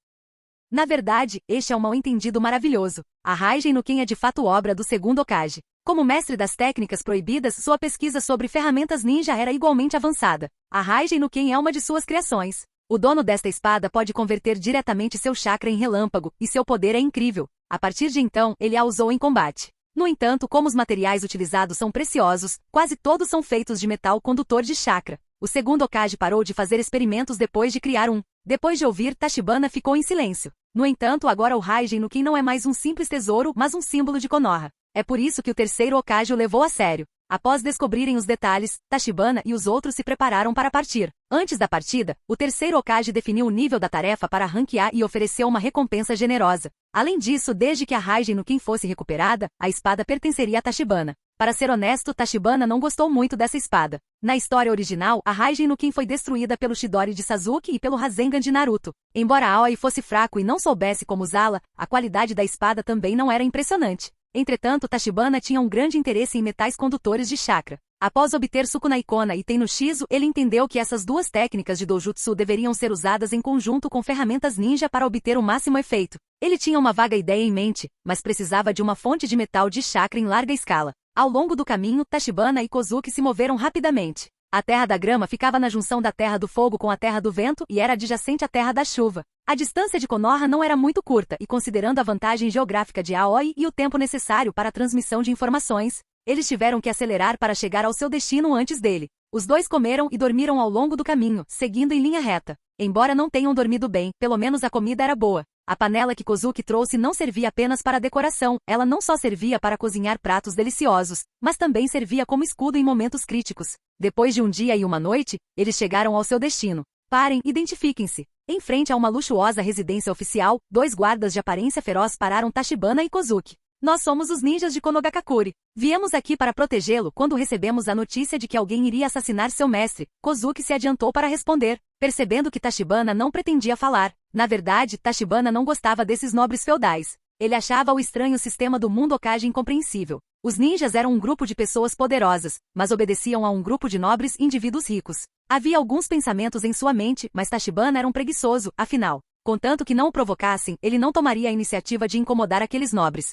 Na verdade, este é um mal-entendido maravilhoso. A Raijin no Ken é de fato obra do segundo Hokage. Como mestre das técnicas proibidas, sua pesquisa sobre ferramentas ninja era igualmente avançada. A Raijin no Ken é uma de suas criações. O dono desta espada pode converter diretamente seu chakra em relâmpago, e seu poder é incrível. A partir de então, ele a usou em combate. No entanto, como os materiais utilizados são preciosos, quase todos são feitos de metal condutor de chakra. O segundo Hokage parou de fazer experimentos depois de criar um. Depois de ouvir, Tachibana ficou em silêncio. No entanto, agora o Raijin no Kin não é mais um simples tesouro, mas um símbolo de Konoha. É por isso que o terceiro Hokage o levou a sério. Após descobrirem os detalhes, Tachibana e os outros se prepararam para partir. Antes da partida, o terceiro Hokage definiu o nível da tarefa para ranquear e ofereceu uma recompensa generosa. Além disso, desde que a Raijin no Kin fosse recuperada, a espada pertenceria a Tachibana. Para ser honesto, Tachibana não gostou muito dessa espada. Na história original, a Raijin no Kin foi destruída pelo Chidori de Sasuke e pelo Rasengan de Naruto. Embora Aoi fosse fraco e não soubesse como usá-la, a qualidade da espada também não era impressionante. Entretanto, Tachibana tinha um grande interesse em metais condutores de chakra. Após obter Sukuna Ikona e Tenno-Shizu, ele entendeu que essas duas técnicas de Dojutsu deveriam ser usadas em conjunto com ferramentas ninja para obter o máximo efeito. Ele tinha uma vaga ideia em mente, mas precisava de uma fonte de metal de chakra em larga escala. Ao longo do caminho, Tachibana e Kozuki se moveram rapidamente. A Terra da Grama ficava na junção da Terra do Fogo com a Terra do Vento e era adjacente à Terra da Chuva. A distância de Konoha não era muito curta e considerando a vantagem geográfica de Aoi e o tempo necessário para a transmissão de informações, eles tiveram que acelerar para chegar ao seu destino antes dele. Os dois comeram e dormiram ao longo do caminho, seguindo em linha reta. Embora não tenham dormido bem, pelo menos a comida era boa. A panela que Kozuki trouxe não servia apenas para decoração, ela não só servia para cozinhar pratos deliciosos, mas também servia como escudo em momentos críticos. Depois de um dia e uma noite, eles chegaram ao seu destino. Parem, identifiquem-se. Em frente a uma luxuosa residência oficial, dois guardas de aparência feroz pararam Tachibana e Kozuki. Nós somos os ninjas de Konogakakure. Viemos aqui para protegê-lo quando recebemos a notícia de que alguém iria assassinar seu mestre. Kozuki se adiantou para responder, percebendo que Tachibana não pretendia falar. Na verdade, Tachibana não gostava desses nobres feudais. Ele achava o estranho sistema do mundo Hokage incompreensível. Os ninjas eram um grupo de pessoas poderosas, mas obedeciam a um grupo de nobres indivíduos ricos. Havia alguns pensamentos em sua mente, mas Tachibana era um preguiçoso, afinal. Contanto que não o provocassem, ele não tomaria a iniciativa de incomodar aqueles nobres.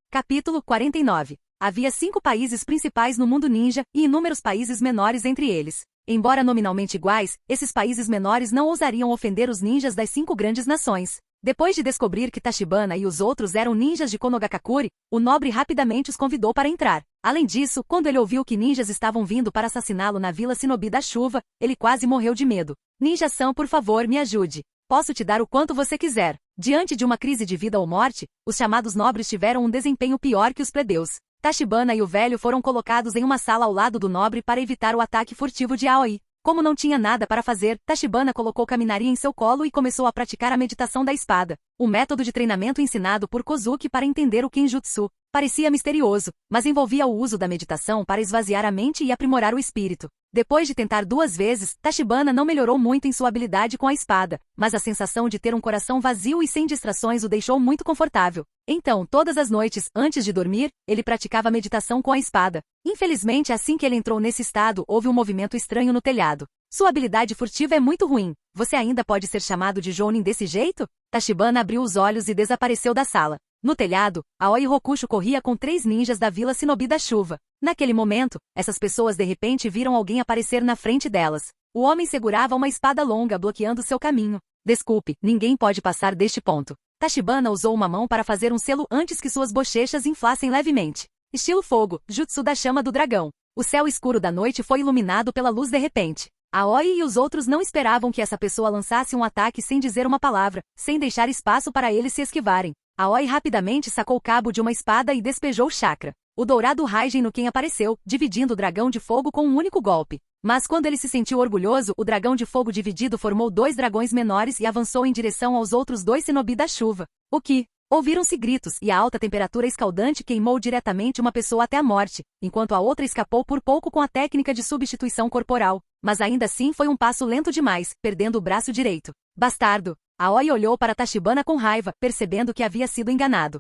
Capítulo 49. Havia 5 países principais no mundo ninja, e inúmeros países menores entre eles. Embora nominalmente iguais, esses países menores não ousariam ofender os ninjas das 5 grandes nações. Depois de descobrir que Tachibana e os outros eram ninjas de Konogakakure, o nobre rapidamente os convidou para entrar. Além disso, quando ele ouviu que ninjas estavam vindo para assassiná-lo na Vila Shinobi da Chuva, ele quase morreu de medo. Ninja-san, por favor, me ajude. Posso te dar o quanto você quiser. Diante de uma crise de vida ou morte, os chamados nobres tiveram um desempenho pior que os plebeus. Tachibana e o velho foram colocados em uma sala ao lado do nobre para evitar o ataque furtivo de Aoi. Como não tinha nada para fazer, Tachibana colocou Kaminari em seu colo e começou a praticar a meditação da espada. O método de treinamento ensinado por Kozuki para entender o Kenjutsu parecia misterioso, mas envolvia o uso da meditação para esvaziar a mente e aprimorar o espírito. Depois de tentar 2 vezes, Tachibana não melhorou muito em sua habilidade com a espada, mas a sensação de ter um coração vazio e sem distrações o deixou muito confortável. Então, todas as noites, antes de dormir, ele praticava meditação com a espada. Infelizmente, assim que ele entrou nesse estado, houve um movimento estranho no telhado. Sua habilidade furtiva é muito ruim. Você ainda pode ser chamado de Jounin desse jeito? Tachibana abriu os olhos e desapareceu da sala. No telhado, Aoi Rokusho corria com 3 ninjas da Vila Shinobi da Chuva. Naquele momento, essas pessoas de repente viram alguém aparecer na frente delas. O homem segurava uma espada longa bloqueando seu caminho. Desculpe, ninguém pode passar deste ponto. Tachibana usou uma mão para fazer um selo antes que suas bochechas inflassem levemente. Estilo fogo, jutsu da chama do dragão. O céu escuro da noite foi iluminado pela luz de repente. Aoi e os outros não esperavam que essa pessoa lançasse um ataque sem dizer uma palavra, sem deixar espaço para eles se esquivarem. Aoi rapidamente sacou o cabo de uma espada e despejou o chakra. O dourado Raijin no Ken apareceu, dividindo o dragão de fogo com um único golpe. Mas quando ele se sentiu orgulhoso, o dragão de fogo dividido formou 2 dragões menores e avançou em direção aos outros 2 Shinobi da Chuva. O que? Ouviram-se gritos e a alta temperatura escaldante queimou diretamente uma pessoa até a morte, enquanto a outra escapou por pouco com a técnica de substituição corporal. Mas ainda assim foi um passo lento demais, perdendo o braço direito. Bastardo! Aoi olhou para Tachibana com raiva, percebendo que havia sido enganado.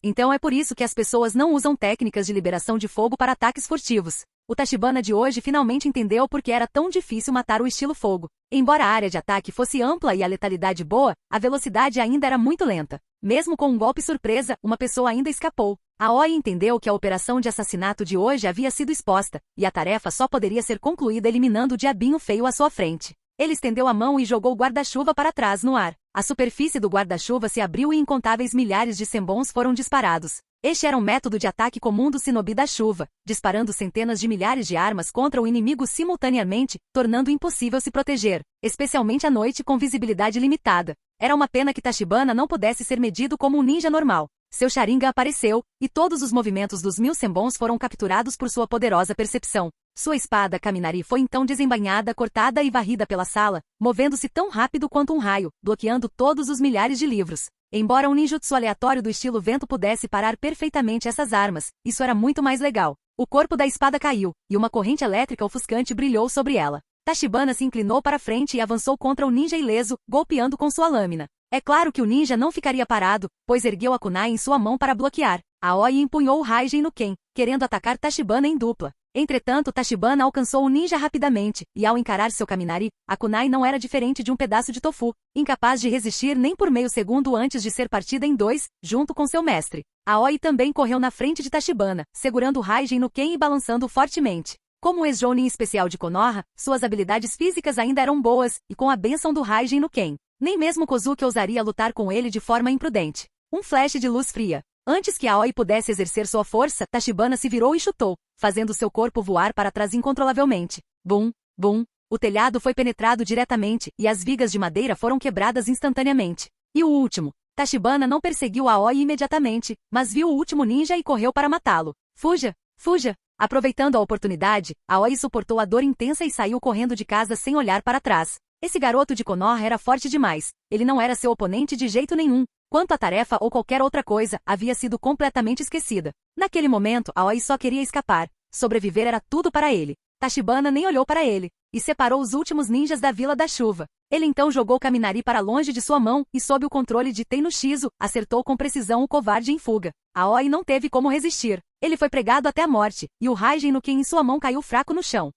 Então é por isso que as pessoas não usam técnicas de liberação de fogo para ataques furtivos. O Tachibana de hoje finalmente entendeu por que era tão difícil matar o estilo fogo. Embora a área de ataque fosse ampla e a letalidade boa, a velocidade ainda era muito lenta. Mesmo com um golpe surpresa, uma pessoa ainda escapou. Aoi entendeu que a operação de assassinato de hoje havia sido exposta, e a tarefa só poderia ser concluída eliminando o diabinho feio à sua frente. Ele estendeu a mão e jogou o guarda-chuva para trás no ar. A superfície do guarda-chuva se abriu e incontáveis milhares de sembons foram disparados. Este era um método de ataque comum do Shinobi da chuva, disparando centenas de milhares de armas contra o inimigo simultaneamente, tornando impossível se proteger, especialmente à noite com visibilidade limitada. Era uma pena que Tachibana não pudesse ser medido como um ninja normal. Seu Sharingan apareceu, e todos os movimentos dos 1000 sembons foram capturados por sua poderosa percepção. Sua espada Kaminari foi então desembainhada, cortada e varrida pela sala, movendo-se tão rápido quanto um raio, bloqueando todos os milhares de livros. Embora um ninjutsu aleatório do estilo vento pudesse parar perfeitamente essas armas, isso era muito mais legal. O corpo da espada caiu, e uma corrente elétrica ofuscante brilhou sobre ela. Tachibana se inclinou para frente e avançou contra o ninja ileso, golpeando com sua lâmina. É claro que o ninja não ficaria parado, pois ergueu a kunai em sua mão para bloquear. Aoi empunhou o Raijin no Ken, querendo atacar Tachibana em dupla. Entretanto, Tachibana alcançou o ninja rapidamente, e ao encarar seu Kaminari, a kunai não era diferente de um pedaço de tofu, incapaz de resistir nem por meio segundo antes de ser partida em dois, junto com seu mestre. Aoi também correu na frente de Tachibana, segurando o Raijin no Ken e balançando fortemente. Como ex-jounin especial de Konoha, suas habilidades físicas ainda eram boas, e com a bênção do Raijin no Ken, nem mesmo Kozuki ousaria lutar com ele de forma imprudente. Um flash de luz fria. Antes que Aoi pudesse exercer sua força, Tachibana se virou e chutou, fazendo seu corpo voar para trás incontrolavelmente. Bum, bum. O telhado foi penetrado diretamente, e as vigas de madeira foram quebradas instantaneamente. E o último. Tachibana não perseguiu Aoi imediatamente, mas viu o último ninja e correu para matá-lo. Fuja! Fuja! Aproveitando a oportunidade, Aoi suportou a dor intensa e saiu correndo de casa sem olhar para trás. Esse garoto de Konoha era forte demais. Ele não era seu oponente de jeito nenhum. Quanto à tarefa ou qualquer outra coisa, havia sido completamente esquecida. Naquele momento, Aoi só queria escapar. Sobreviver era tudo para ele. Tachibana nem olhou para ele, e separou os últimos ninjas da Vila da Chuva. Ele então jogou Kaminari para longe de sua mão, e sob o controle de Tenno-Shizo, acertou com precisão o covarde em fuga. Aoi não teve como resistir. Ele foi pregado até a morte, e o Raijin no Ken em sua mão caiu fraco no chão.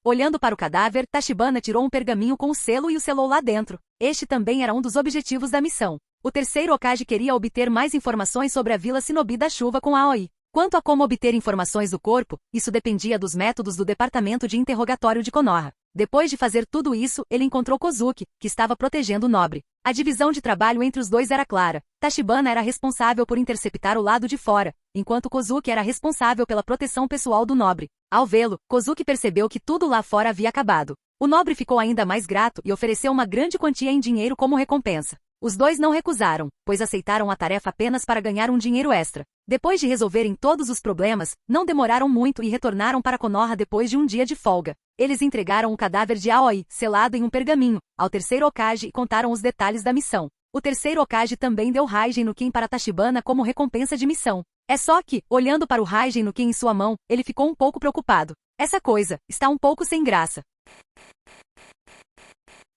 Olhando para o cadáver, Tachibana tirou um pergaminho com o selo e o selou lá dentro. Este também era um dos objetivos da missão. O terceiro Hokage queria obter mais informações sobre a Vila Shinobi da Chuva com Aoi. Quanto a como obter informações do corpo, isso dependia dos métodos do Departamento de Interrogatório de Konoha. Depois de fazer tudo isso, ele encontrou Kozuki, que estava protegendo o nobre. A divisão de trabalho entre os dois era clara. Tachibana era responsável por interceptar o lado de fora, enquanto Kozuki era responsável pela proteção pessoal do nobre. Ao vê-lo, Kozuki percebeu que tudo lá fora havia acabado. O nobre ficou ainda mais grato e ofereceu uma grande quantia em dinheiro como recompensa. Os dois não recusaram, pois aceitaram a tarefa apenas para ganhar um dinheiro extra. Depois de resolverem todos os problemas, não demoraram muito e retornaram para Konoha depois de um dia de folga. Eles entregaram o cadáver de Aoi, selado em um pergaminho, ao terceiro Hokage e contaram os detalhes da missão. O terceiro Hokage também deu Raijin no Ken para Tachibana como recompensa de missão. É só que, olhando para o Raijin no Ken em sua mão, ele ficou um pouco preocupado. Essa coisa está um pouco sem graça.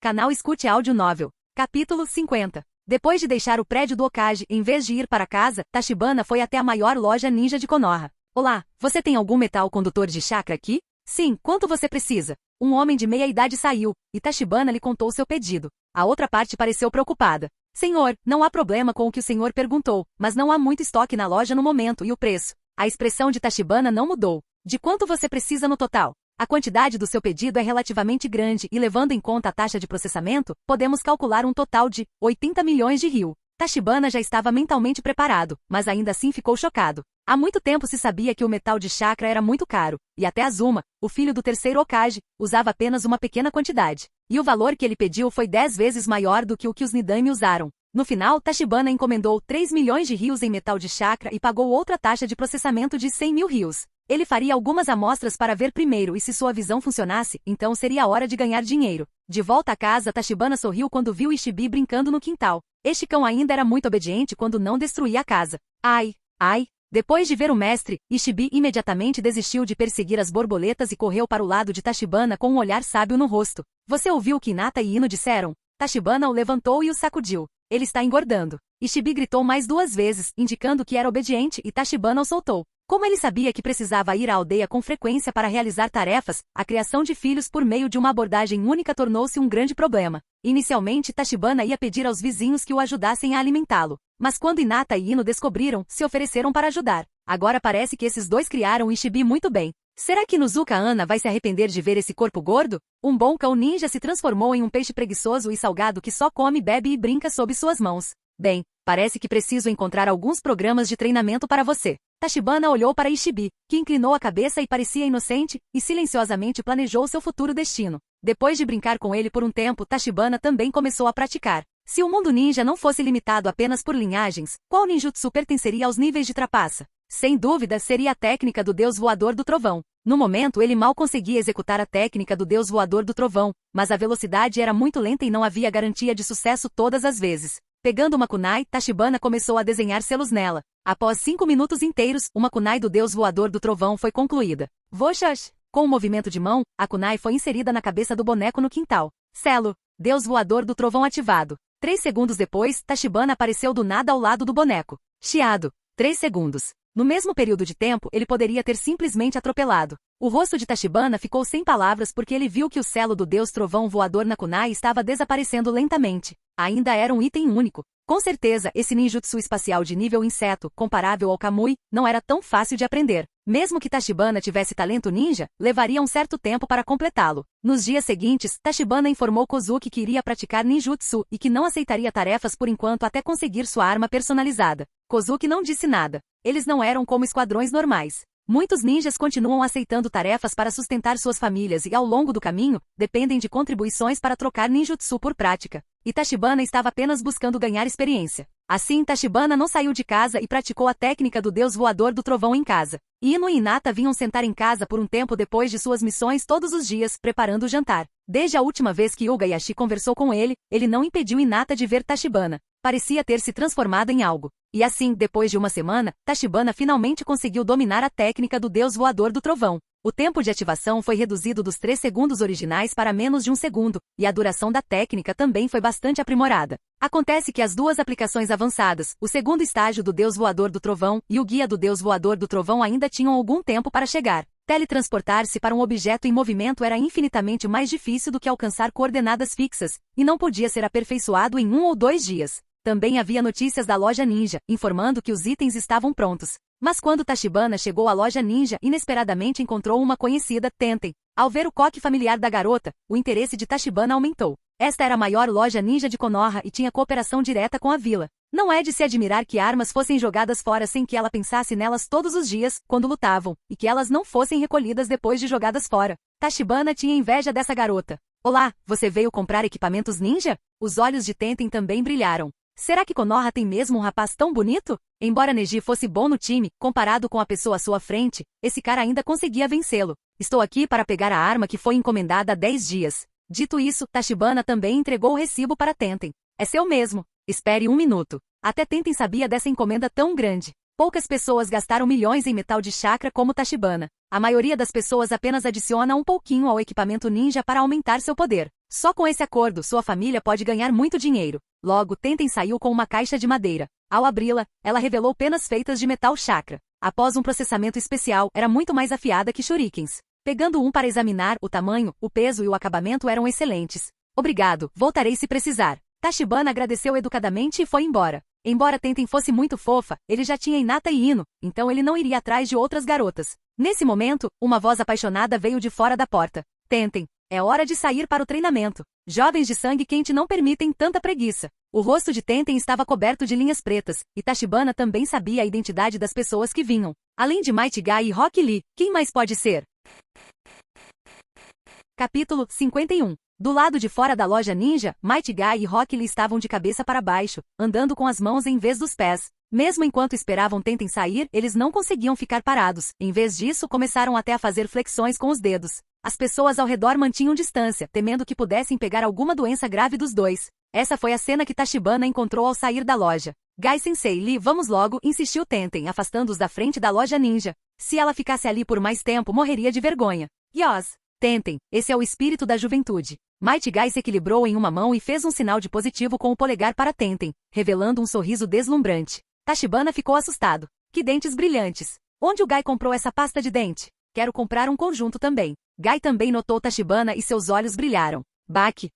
Canal Escute Áudio Novel. Capítulo 50. Depois de deixar o prédio do Hokage, em vez de ir para casa, Tachibana foi até a maior loja ninja de Konoha. Olá, você tem algum metal condutor de chakra aqui? Sim, quanto você precisa? Um homem de meia idade saiu, e Tachibana lhe contou seu pedido. A outra parte pareceu preocupada. Senhor, não há problema com o que o senhor perguntou, mas não há muito estoque na loja no momento e o preço. A expressão de Tachibana não mudou. De quanto você precisa no total? A quantidade do seu pedido é relativamente grande e, levando em conta a taxa de processamento, podemos calcular um total de 80 milhões de ryu. Tachibana já estava mentalmente preparado, mas ainda assim ficou chocado. Há muito tempo se sabia que o metal de chakra era muito caro, e até Azuma, o filho do terceiro Hokage, usava apenas uma pequena quantidade. E o valor que ele pediu foi 10 vezes maior do que o que os Nidaime usaram. No final, Tachibana encomendou 3 milhões de rios em metal de chakra e pagou outra taxa de processamento de 100 mil rios. Ele faria algumas amostras para ver primeiro e se sua visão funcionasse, então seria a hora de ganhar dinheiro. De volta à casa, Tachibana sorriu quando viu Ishibi brincando no quintal. Este cão ainda era muito obediente quando não destruía a casa. Ai, ai. Depois de ver o mestre, Ishibi imediatamente desistiu de perseguir as borboletas e correu para o lado de Tachibana com um olhar sábio no rosto. Você ouviu o que Hinata e Ino disseram? Tachibana o levantou e o sacudiu. Ele está engordando. Ishibi gritou mais 2 vezes, indicando que era obediente, e Tachibana o soltou. Como ele sabia que precisava ir à aldeia com frequência para realizar tarefas, a criação de filhos por meio de uma abordagem única tornou-se um grande problema. Inicialmente, Tachibana ia pedir aos vizinhos que o ajudassem a alimentá-lo. Mas quando Hinata e Ino descobriram, se ofereceram para ajudar. Agora parece que esses dois criaram Ishibi muito bem. Será que Nuzuka Ana vai se arrepender de ver esse corpo gordo? Um bom cão ninja se transformou em um peixe preguiçoso e salgado que só come, bebe e brinca sob suas mãos. Bem, parece que preciso encontrar alguns programas de treinamento para você. Tachibana olhou para Ishibi, que inclinou a cabeça e parecia inocente, e silenciosamente planejou seu futuro destino. Depois de brincar com ele por um tempo, Tachibana também começou a praticar. Se o mundo ninja não fosse limitado apenas por linhagens, qual ninjutsu pertenceria aos níveis de trapaça? Sem dúvida, seria a técnica do Deus Voador do Trovão. No momento, ele mal conseguia executar a técnica do Deus Voador do Trovão, mas a velocidade era muito lenta e não havia garantia de sucesso todas as vezes. Pegando uma kunai, Tachibana começou a desenhar selos nela. Após 5 minutos inteiros, uma kunai do Deus Voador do Trovão foi concluída. Voxash! Com um movimento de mão, a kunai foi inserida na cabeça do boneco no quintal. Selo! Deus Voador do Trovão ativado. 3 segundos depois, Tachibana apareceu do nada ao lado do boneco. Chiado. 3 segundos. No mesmo período de tempo, ele poderia ter simplesmente atropelado. O rosto de Tachibana ficou sem palavras porque ele viu que o selo do Deus Trovão Voador na kunai estava desaparecendo lentamente. Ainda era um item único. Com certeza, esse ninjutsu espacial de nível inseto, comparável ao Kamui, não era tão fácil de aprender. Mesmo que Tachibana tivesse talento ninja, levaria um certo tempo para completá-lo. Nos dias seguintes, Tachibana informou Kozuki que iria praticar ninjutsu e que não aceitaria tarefas por enquanto até conseguir sua arma personalizada. Kozuki não disse nada. Eles não eram como esquadrões normais. Muitos ninjas continuam aceitando tarefas para sustentar suas famílias e, ao longo do caminho, dependem de contribuições para trocar ninjutsu por prática. E Tachibana estava apenas buscando ganhar experiência. Assim, Tachibana não saiu de casa e praticou a técnica do Deus Voador do Trovão em casa. Ino e Hinata vinham sentar em casa por um tempo depois de suas missões todos os dias, preparando o jantar. Desde a última vez que Ugaiashi conversou com ele não impediu Hinata de ver Tachibana. Parecia ter se transformado em algo. E assim, depois de uma semana, Tachibana finalmente conseguiu dominar a técnica do Deus Voador do Trovão. O tempo de ativação foi reduzido dos 3 segundos originais para menos de 1 segundo, e a duração da técnica também foi bastante aprimorada. Acontece que as duas aplicações avançadas, o segundo estágio do Deus Voador do Trovão e o guia do Deus Voador do Trovão ainda tinham algum tempo para chegar. Teletransportar-se para um objeto em movimento era infinitamente mais difícil do que alcançar coordenadas fixas, e não podia ser aperfeiçoado em 1 ou 2 dias. Também havia notícias da loja ninja, informando que os itens estavam prontos. Mas quando Tachibana chegou à loja ninja, inesperadamente encontrou uma conhecida, Tenten. Ao ver o coque familiar da garota, o interesse de Tachibana aumentou. Esta era a maior loja ninja de Konoha e tinha cooperação direta com a vila. Não é de se admirar que armas fossem jogadas fora sem que ela pensasse nelas todos os dias, quando lutavam, e que elas não fossem recolhidas depois de jogadas fora. Tachibana tinha inveja dessa garota. Olá, você veio comprar equipamentos ninja? Os olhos de Tenten também brilharam. Será que Konoha tem mesmo um rapaz tão bonito? Embora Neji fosse bom no time, comparado com a pessoa à sua frente, esse cara ainda conseguia vencê-lo. Estou aqui para pegar a arma que foi encomendada há 10 dias. Dito isso, Tachibana também entregou o recibo para Tenten. É seu mesmo. Espere 1 minuto. Até Tenten sabia dessa encomenda tão grande. Poucas pessoas gastaram milhões em metal de chakra como Tachibana. A maioria das pessoas apenas adiciona um pouquinho ao equipamento ninja para aumentar seu poder. Só com esse acordo, sua família pode ganhar muito dinheiro. Logo, Tenten saiu com uma caixa de madeira. Ao abri-la, ela revelou penas feitas de metal chakra. Após um processamento especial, era muito mais afiada que shurikens. Pegando um para examinar, o tamanho, o peso e o acabamento eram excelentes. Obrigado, voltarei se precisar. Tachibana agradeceu educadamente e foi embora. Embora Tenten fosse muito fofa, ele já tinha Hinata e Ino, então ele não iria atrás de outras garotas. Nesse momento, uma voz apaixonada veio de fora da porta. Tenten, é hora de sair para o treinamento. Jovens de sangue quente não permitem tanta preguiça. O rosto de Tenten estava coberto de linhas pretas, e Tachibana também sabia a identidade das pessoas que vinham. Além de Might Guy e Rock Lee, quem mais pode ser? Capítulo 51. Do lado de fora da loja ninja, Might Guy e Rock Lee estavam de cabeça para baixo, andando com as mãos em vez dos pés. Mesmo enquanto esperavam Tenten sair, eles não conseguiam ficar parados. Em vez disso, começaram até a fazer flexões com os dedos. As pessoas ao redor mantinham distância, temendo que pudessem pegar alguma doença grave dos dois. Essa foi a cena que Tachibana encontrou ao sair da loja. Gai-sensei Lee, vamos logo, insistiu Tenten, afastando-os da frente da loja ninja. Se ela ficasse ali por mais tempo, morreria de vergonha. Yos! Tentem, esse é o espírito da juventude. Mighty Guy se equilibrou em uma mão e fez um sinal de positivo com o polegar para Tenten, revelando um sorriso deslumbrante. Tachibana ficou assustado. Que dentes brilhantes! Onde o Guy comprou essa pasta de dente? Quero comprar um conjunto também. Guy também notou Tachibana e seus olhos brilharam. Baque!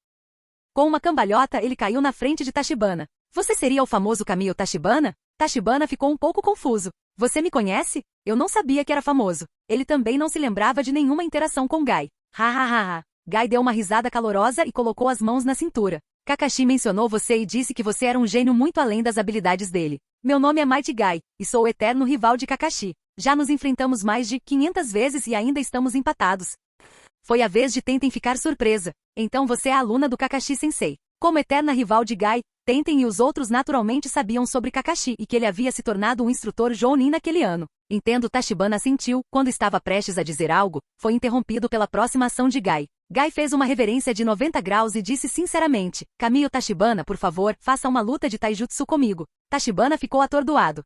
Com uma cambalhota ele caiu na frente de Tachibana. Você seria o famoso Camille Tachibana? Tachibana ficou um pouco confuso. Você me conhece? Eu não sabia que era famoso. Ele também não se lembrava de nenhuma interação com Guy. Ha ha ha ha. Guy deu uma risada calorosa e colocou as mãos na cintura. Kakashi mencionou você e disse que você era um gênio muito além das habilidades dele. Meu nome é Mighty Guy, e sou o eterno rival de Kakashi. Já nos enfrentamos mais de 500 vezes e ainda estamos empatados. Foi a vez de Tenten ficar surpresa. Então você é a aluna do Kakashi Sensei. Como eterna rival de Guy, Tenten e os outros naturalmente sabiam sobre Kakashi e que ele havia se tornado um instrutor Jounin naquele ano. Entendo. Tachibana assentiu, quando estava prestes a dizer algo, foi interrompido pela próxima ação de Guy. Guy fez uma reverência de 90 graus e disse sinceramente, Camille Tachibana, por favor, faça uma luta de taijutsu comigo. Tachibana ficou atordoado.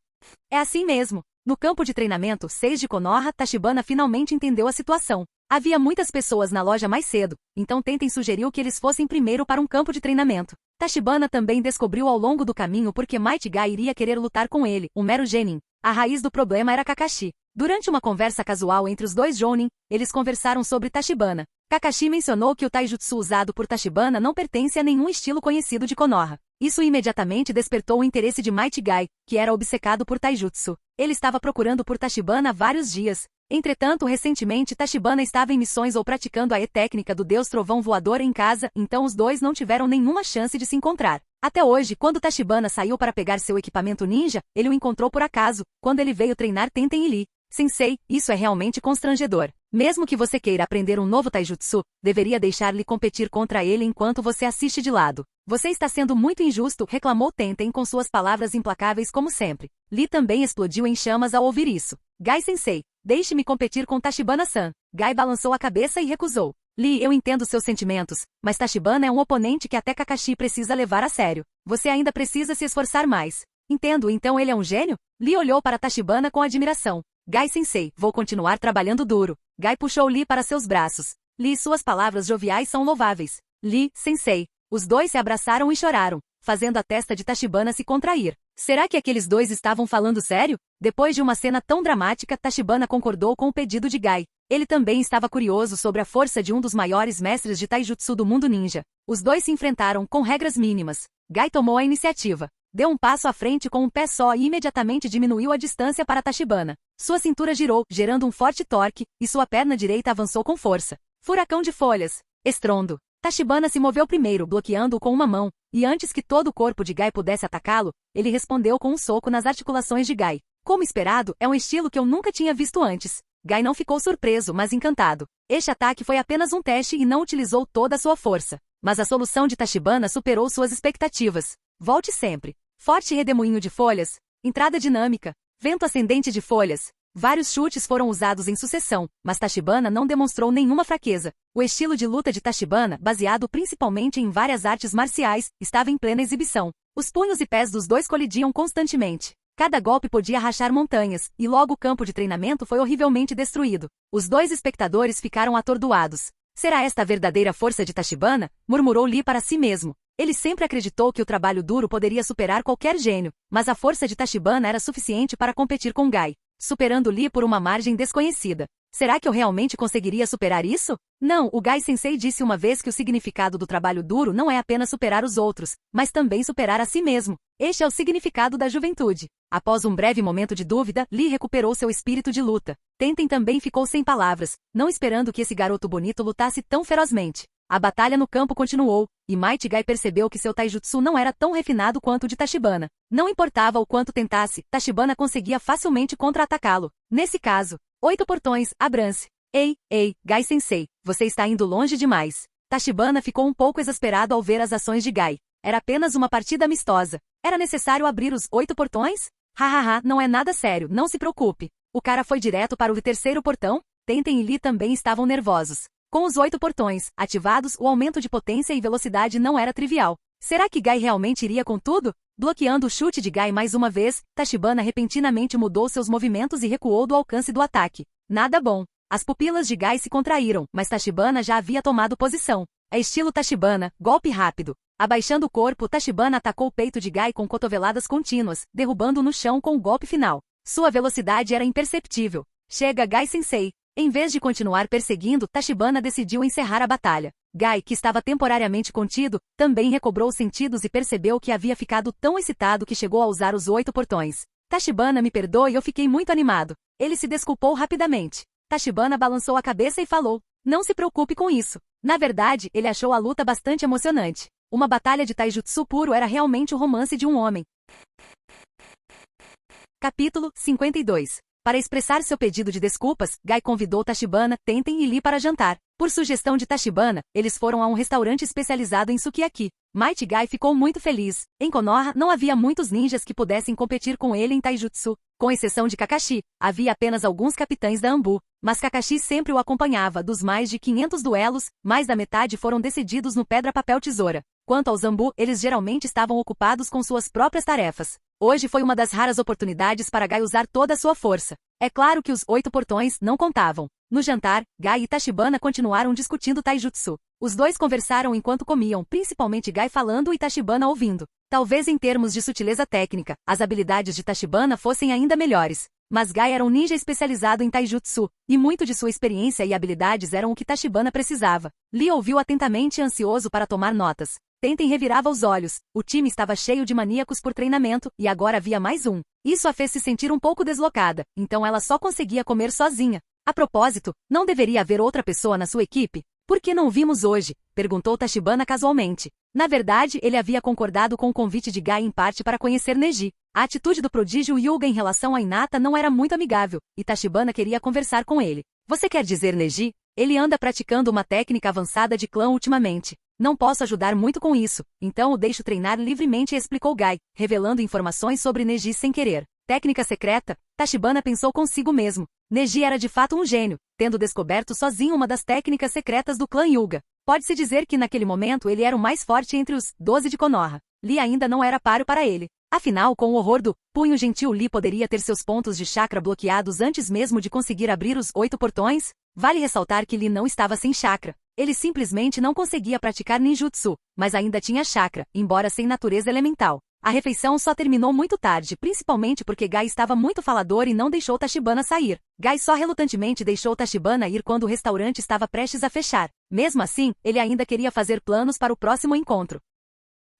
É assim mesmo. No campo de treinamento 6 de Konoha, Tachibana finalmente entendeu a situação. Havia muitas pessoas na loja mais cedo, então Tenten sugeriu que eles fossem primeiro para um campo de treinamento. Tachibana também descobriu ao longo do caminho porque Mighty Guy iria querer lutar com ele, um mero genin. A raiz do problema era Kakashi. Durante uma conversa casual entre os dois jounin, eles conversaram sobre Tachibana. Kakashi mencionou que o taijutsu usado por Tachibana não pertence a nenhum estilo conhecido de Konoha. Isso imediatamente despertou o interesse de Mighty Guy, que era obcecado por taijutsu. Ele estava procurando por Tachibana há vários dias. Entretanto, recentemente Tachibana estava em missões ou praticando a técnica do Deus Trovão Voador em casa, então os dois não tiveram nenhuma chance de se encontrar. Até hoje, quando Tachibana saiu para pegar seu equipamento ninja, ele o encontrou por acaso, quando ele veio treinar Tenten e Lee. Sensei, isso é realmente constrangedor. Mesmo que você queira aprender um novo taijutsu, deveria deixar-lhe competir contra ele enquanto você assiste de lado. Você está sendo muito injusto, reclamou Tenten com suas palavras implacáveis como sempre. Lee também explodiu em chamas ao ouvir isso. Guy Sensei, deixe-me competir com Tachibana-san. Guy balançou a cabeça e recusou. Lee, eu entendo seus sentimentos, mas Tachibana é um oponente que até Kakashi precisa levar a sério. Você ainda precisa se esforçar mais. Entendo, então ele é um gênio? Lee olhou para Tachibana com admiração. Guy Sensei, vou continuar trabalhando duro. Guy puxou Lee para seus braços. Lee, suas palavras joviais são louváveis. Lee, Sensei. Os dois se abraçaram e choraram, fazendo a testa de Tachibana se contrair. Será que aqueles dois estavam falando sério? Depois de uma cena tão dramática, Tachibana concordou com o pedido de Guy. Ele também estava curioso sobre a força de um dos maiores mestres de taijutsu do mundo ninja. Os dois se enfrentaram com regras mínimas. Guy tomou a iniciativa. Deu um passo à frente com um pé só e imediatamente diminuiu a distância para Tachibana. Sua cintura girou, gerando um forte torque, e sua perna direita avançou com força. Furacão de folhas. Estrondo. Tachibana se moveu primeiro, bloqueando-o com uma mão, e antes que todo o corpo de Guy pudesse atacá-lo, ele respondeu com um soco nas articulações de Guy. Como esperado, é um estilo que eu nunca tinha visto antes. Guy não ficou surpreso, mas encantado. Este ataque foi apenas um teste e não utilizou toda a sua força. Mas a solução de Tachibana superou suas expectativas. Volte sempre. Forte redemoinho de folhas. Entrada dinâmica. Vento ascendente de folhas. Vários chutes foram usados em sucessão, mas Tachibana não demonstrou nenhuma fraqueza. O estilo de luta de Tachibana, baseado principalmente em várias artes marciais, estava em plena exibição. Os punhos e pés dos dois colidiam constantemente. Cada golpe podia rachar montanhas, e logo o campo de treinamento foi horrivelmente destruído. Os dois espectadores ficaram atordoados. Será esta a verdadeira força de Tachibana? Murmurou Lee para si mesmo. Ele sempre acreditou que o trabalho duro poderia superar qualquer gênio, mas a força de Tachibana era suficiente para competir com Guy, superando Lee por uma margem desconhecida. Será que eu realmente conseguiria superar isso? Não, o Guy Sensei disse uma vez que o significado do trabalho duro não é apenas superar os outros, mas também superar a si mesmo. Este é o significado da juventude. Após um breve momento de dúvida, Lee recuperou seu espírito de luta. Tenten também ficou sem palavras, não esperando que esse garoto bonito lutasse tão ferozmente. A batalha no campo continuou, e Mighty Guy percebeu que seu taijutsu não era tão refinado quanto o de Tachibana. Não importava o quanto tentasse, Tachibana conseguia facilmente contra-atacá-lo. Nesse caso, 8 portões, abram-se. Ei, Guy Sensei, você está indo longe demais. Tachibana ficou um pouco exasperado ao ver as ações de Guy. Era apenas uma partida amistosa. Era necessário abrir os 8 portões? Hahaha, não é nada sério, não se preocupe. O cara foi direto para o terceiro portão? Tenten e Lee também estavam nervosos. Com os 8 portões ativados, o aumento de potência e velocidade não era trivial. Será que Guy realmente iria com tudo? Bloqueando o chute de Guy mais uma vez, Tachibana repentinamente mudou seus movimentos e recuou do alcance do ataque. Nada bom. As pupilas de Gai se contraíram, mas Tachibana já havia tomado posição. É estilo Tachibana, golpe rápido. Abaixando o corpo, Tachibana atacou o peito de Gai com cotoveladas contínuas, derrubando-o no chão com o golpe final. Sua velocidade era imperceptível. Chega, Gai-sensei. Em vez de continuar perseguindo, Tachibana decidiu encerrar a batalha. Gai, que estava temporariamente contido, também recobrou os sentidos e percebeu que havia ficado tão excitado que chegou a usar os 8 portões. Tachibana, me perdoe, eu fiquei muito animado. Ele se desculpou rapidamente. Tachibana balançou a cabeça e falou: não se preocupe com isso. Na verdade, ele achou a luta bastante emocionante. Uma batalha de taijutsu puro era realmente o romance de um homem. Capítulo 52. Para expressar seu pedido de desculpas, Gai convidou Tachibana, Tenten e Lee para jantar. Por sugestão de Tachibana, eles foram a um restaurante especializado em sukiyaki. Might Gai ficou muito feliz. Em Konoha, não havia muitos ninjas que pudessem competir com ele em taijutsu. Com exceção de Kakashi, havia apenas alguns capitães da Anbu. Mas Kakashi sempre o acompanhava. Dos mais de 500 duelos, mais da metade foram decididos no pedra-papel-tesoura. Quanto aos Anbu, eles geralmente estavam ocupados com suas próprias tarefas. Hoje foi uma das raras oportunidades para Gai usar toda a sua força. É claro que os 8 portões não contavam. No jantar, Gai e Tachibana continuaram discutindo taijutsu. Os dois conversaram enquanto comiam, principalmente Gai falando e Tachibana ouvindo. Talvez em termos de sutileza técnica, as habilidades de Tachibana fossem ainda melhores. Mas Gai era um ninja especializado em taijutsu, e muito de sua experiência e habilidades eram o que Tachibana precisava. Lee ouviu atentamente e ansioso para tomar notas. Tenten revirava os olhos. O time estava cheio de maníacos por treinamento, e agora havia mais um. Isso a fez se sentir um pouco deslocada, então ela só conseguia comer sozinha. A propósito, não deveria haver outra pessoa na sua equipe? Por que não o vimos hoje? Perguntou Tachibana casualmente. Na verdade, ele havia concordado com o convite de Gai em parte para conhecer Neji. A atitude do prodígio Hyuga em relação a Hinata não era muito amigável, e Tachibana queria conversar com ele. Você quer dizer Neji? Ele anda praticando uma técnica avançada de clã ultimamente. Não posso ajudar muito com isso, então o deixo treinar livremente, explicou Gai, revelando informações sobre Neji sem querer. Técnica secreta? Tachibana pensou consigo mesmo. Neji era de fato um gênio, tendo descoberto sozinho uma das técnicas secretas do clã Hyuga. Pode-se dizer que naquele momento ele era o mais forte entre os 12 de Konoha. Lee ainda não era páreo para ele. Afinal, com o horror do punho gentil, Lee poderia ter seus pontos de chakra bloqueados antes mesmo de conseguir abrir os 8 portões? Vale ressaltar que Lee não estava sem chakra. Ele simplesmente não conseguia praticar ninjutsu, mas ainda tinha chakra, embora sem natureza elemental. A refeição só terminou muito tarde, principalmente porque Gai estava muito falador e não deixou Tachibana sair. Gai só relutantemente deixou Tachibana ir quando o restaurante estava prestes a fechar. Mesmo assim, ele ainda queria fazer planos para o próximo encontro.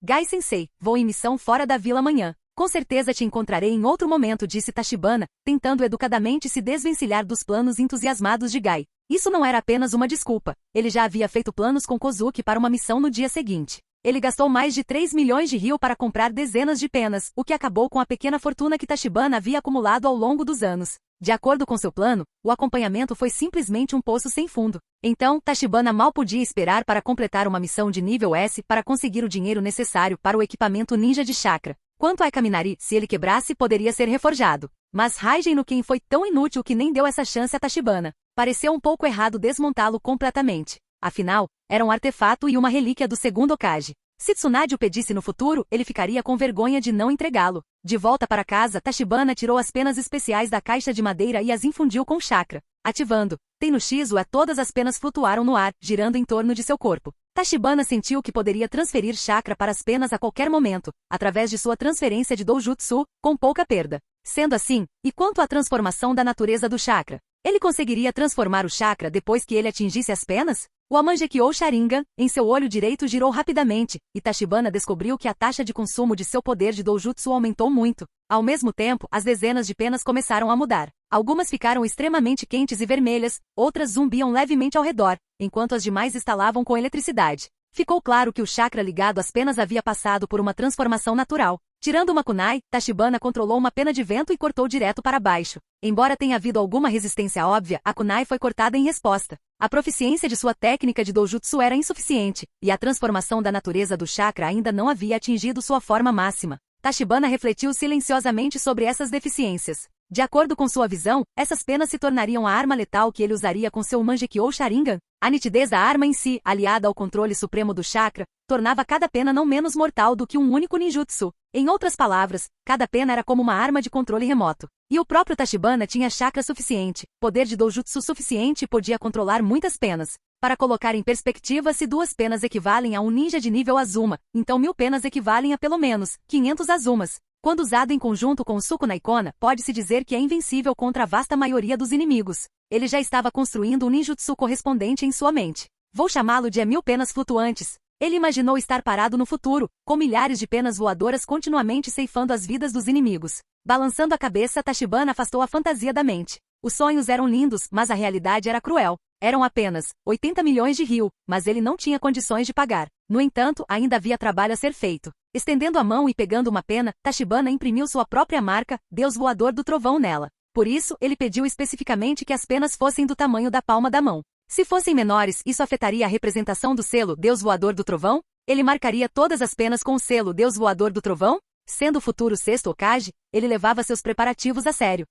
Gai-sensei, vou em missão fora da vila amanhã. Com certeza te encontrarei em outro momento, disse Tachibana, tentando educadamente se desvencilhar dos planos entusiasmados de Gai. Isso não era apenas uma desculpa. Ele já havia feito planos com Kozuki para uma missão no dia seguinte. Ele gastou mais de 3 milhões de ryo para comprar dezenas de penas, o que acabou com a pequena fortuna que Tachibana havia acumulado ao longo dos anos. De acordo com seu plano, o acompanhamento foi simplesmente um poço sem fundo. Então, Tachibana mal podia esperar para completar uma missão de nível S para conseguir o dinheiro necessário para o equipamento ninja de chakra. Quanto a Kaminari, se ele quebrasse, poderia ser reforjado. Mas Raiden no Ken foi tão inútil que nem deu essa chance a Tachibana. Pareceu um pouco errado desmontá-lo completamente. Afinal, era um artefato e uma relíquia do segundo Hokage. Se Tsunade o pedisse no futuro, ele ficaria com vergonha de não entregá-lo. De volta para casa, Tachibana tirou as penas especiais da caixa de madeira e as infundiu com chakra. Ativando Tem no Shizu, todas as penas flutuaram no ar, girando em torno de seu corpo. Tachibana sentiu que poderia transferir chakra para as penas a qualquer momento, através de sua transferência de doujutsu, com pouca perda. Sendo assim, e quanto à transformação da natureza do chakra? Ele conseguiria transformar o chakra depois que ele atingisse as penas? O Amangekyou Sharingan, em seu olho direito, girou rapidamente, e Tachibana descobriu que a taxa de consumo de seu poder de doujutsu aumentou muito. Ao mesmo tempo, as dezenas de penas começaram a mudar. Algumas ficaram extremamente quentes e vermelhas, outras zumbiam levemente ao redor, enquanto as demais estalavam com eletricidade. Ficou claro que o chakra ligado às penas havia passado por uma transformação natural. Tirando uma kunai, Tachibana controlou uma pena de vento e cortou direto para baixo. Embora tenha havido alguma resistência óbvia, a kunai foi cortada em resposta. A proficiência de sua técnica de doujutsu era insuficiente, e a transformação da natureza do chakra ainda não havia atingido sua forma máxima. Tachibana refletiu silenciosamente sobre essas deficiências. De acordo com sua visão, essas penas se tornariam a arma letal que ele usaria com seu Mangekyou Sharingan. A nitidez da arma em si, aliada ao controle supremo do chakra, tornava cada pena não menos mortal do que um único ninjutsu. Em outras palavras, cada pena era como uma arma de controle remoto. E o próprio Tachibana tinha chakra suficiente, poder de doujutsu suficiente e podia controlar muitas penas. Para colocar em perspectiva, se 2 penas equivalem a um ninja de nível Azuma, então 1000 penas equivalem a pelo menos 500 Azumas. Quando usado em conjunto com o Sukuna Ikona, pode-se dizer que é invencível contra a vasta maioria dos inimigos. Ele já estava construindo um ninjutsu correspondente em sua mente. Vou chamá-lo de 1000 penas flutuantes. Ele imaginou estar parado no futuro, com milhares de penas voadoras continuamente ceifando as vidas dos inimigos. Balançando a cabeça, Tachibana afastou a fantasia da mente. Os sonhos eram lindos, mas a realidade era cruel. Eram apenas 80 milhões de ryu, mas ele não tinha condições de pagar. No entanto, ainda havia trabalho a ser feito. Estendendo a mão e pegando uma pena, Tachibana imprimiu sua própria marca, Deus Voador do Trovão, nela. Por isso, ele pediu especificamente que as penas fossem do tamanho da palma da mão. Se fossem menores, isso afetaria a representação do selo Deus Voador do Trovão? Ele marcaria todas as penas com o selo Deus Voador do Trovão? Sendo o futuro 6º Hokage, ele levava seus preparativos a sério.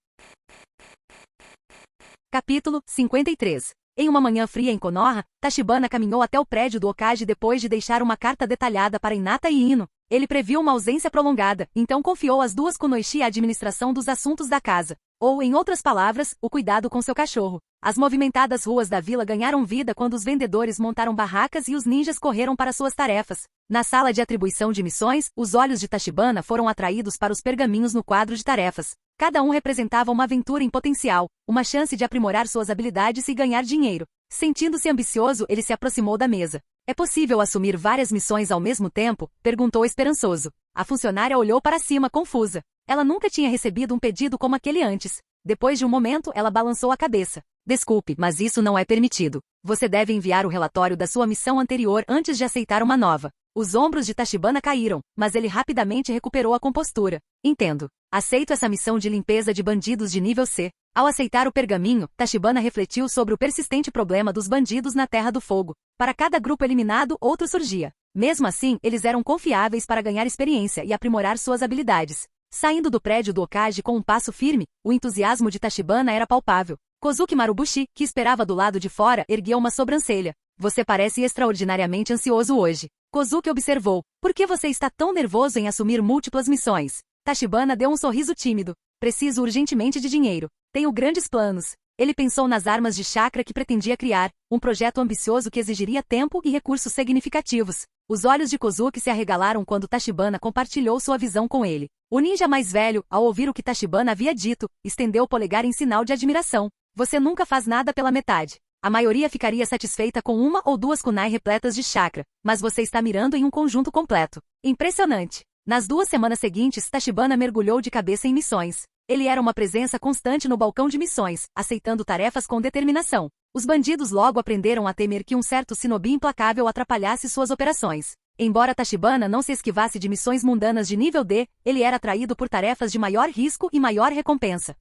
Capítulo 53. Em uma manhã fria em Konoha, Tachibana caminhou até o prédio do Hokage depois de deixar uma carta detalhada para Hinata e Ino. Ele previu uma ausência prolongada, então confiou às 2 kunoichi a administração dos assuntos da casa. Ou, em outras palavras, o cuidado com seu cachorro. As movimentadas ruas da vila ganharam vida quando os vendedores montaram barracas e os ninjas correram para suas tarefas. Na sala de atribuição de missões, os olhos de Tachibana foram atraídos para os pergaminhos no quadro de tarefas. Cada um representava uma aventura em potencial, uma chance de aprimorar suas habilidades e ganhar dinheiro. Sentindo-se ambicioso, ele se aproximou da mesa. É possível assumir várias missões ao mesmo tempo? Perguntou esperançoso. A funcionária olhou para cima, confusa. Ela nunca tinha recebido um pedido como aquele antes. Depois de um momento, ela balançou a cabeça. Desculpe, mas isso não é permitido. Você deve enviar o relatório da sua missão anterior antes de aceitar uma nova. Os ombros de Tachibana caíram, mas ele rapidamente recuperou a compostura. Entendo. Aceito essa missão de limpeza de bandidos de nível C. Ao aceitar o pergaminho, Tachibana refletiu sobre o persistente problema dos bandidos na Terra do Fogo. Para cada grupo eliminado, outro surgia. Mesmo assim, eles eram confiáveis para ganhar experiência e aprimorar suas habilidades. Saindo do prédio do Hokage com um passo firme, o entusiasmo de Tachibana era palpável. Kozuki Marubushi, que esperava do lado de fora, ergueu uma sobrancelha. Você parece extraordinariamente ansioso hoje. Kozuki observou. Por que você está tão nervoso em assumir múltiplas missões? Tachibana deu um sorriso tímido. Preciso urgentemente de dinheiro. Tenho grandes planos. Ele pensou nas armas de chakra que pretendia criar, um projeto ambicioso que exigiria tempo e recursos significativos. Os olhos de Kozuki se arregalaram quando Tachibana compartilhou sua visão com ele. O ninja mais velho, ao ouvir o que Tachibana havia dito, estendeu o polegar em sinal de admiração. Você nunca faz nada pela metade. A maioria ficaria satisfeita com 1 ou 2 kunai repletas de chakra, mas você está mirando em um conjunto completo. Impressionante. Nas 2 semanas seguintes, Tachibana mergulhou de cabeça em missões. Ele era uma presença constante no balcão de missões, aceitando tarefas com determinação. Os bandidos logo aprenderam a temer que um certo shinobi implacável atrapalhasse suas operações. Embora Tachibana não se esquivasse de missões mundanas de nível D, ele era atraído por tarefas de maior risco e maior recompensa.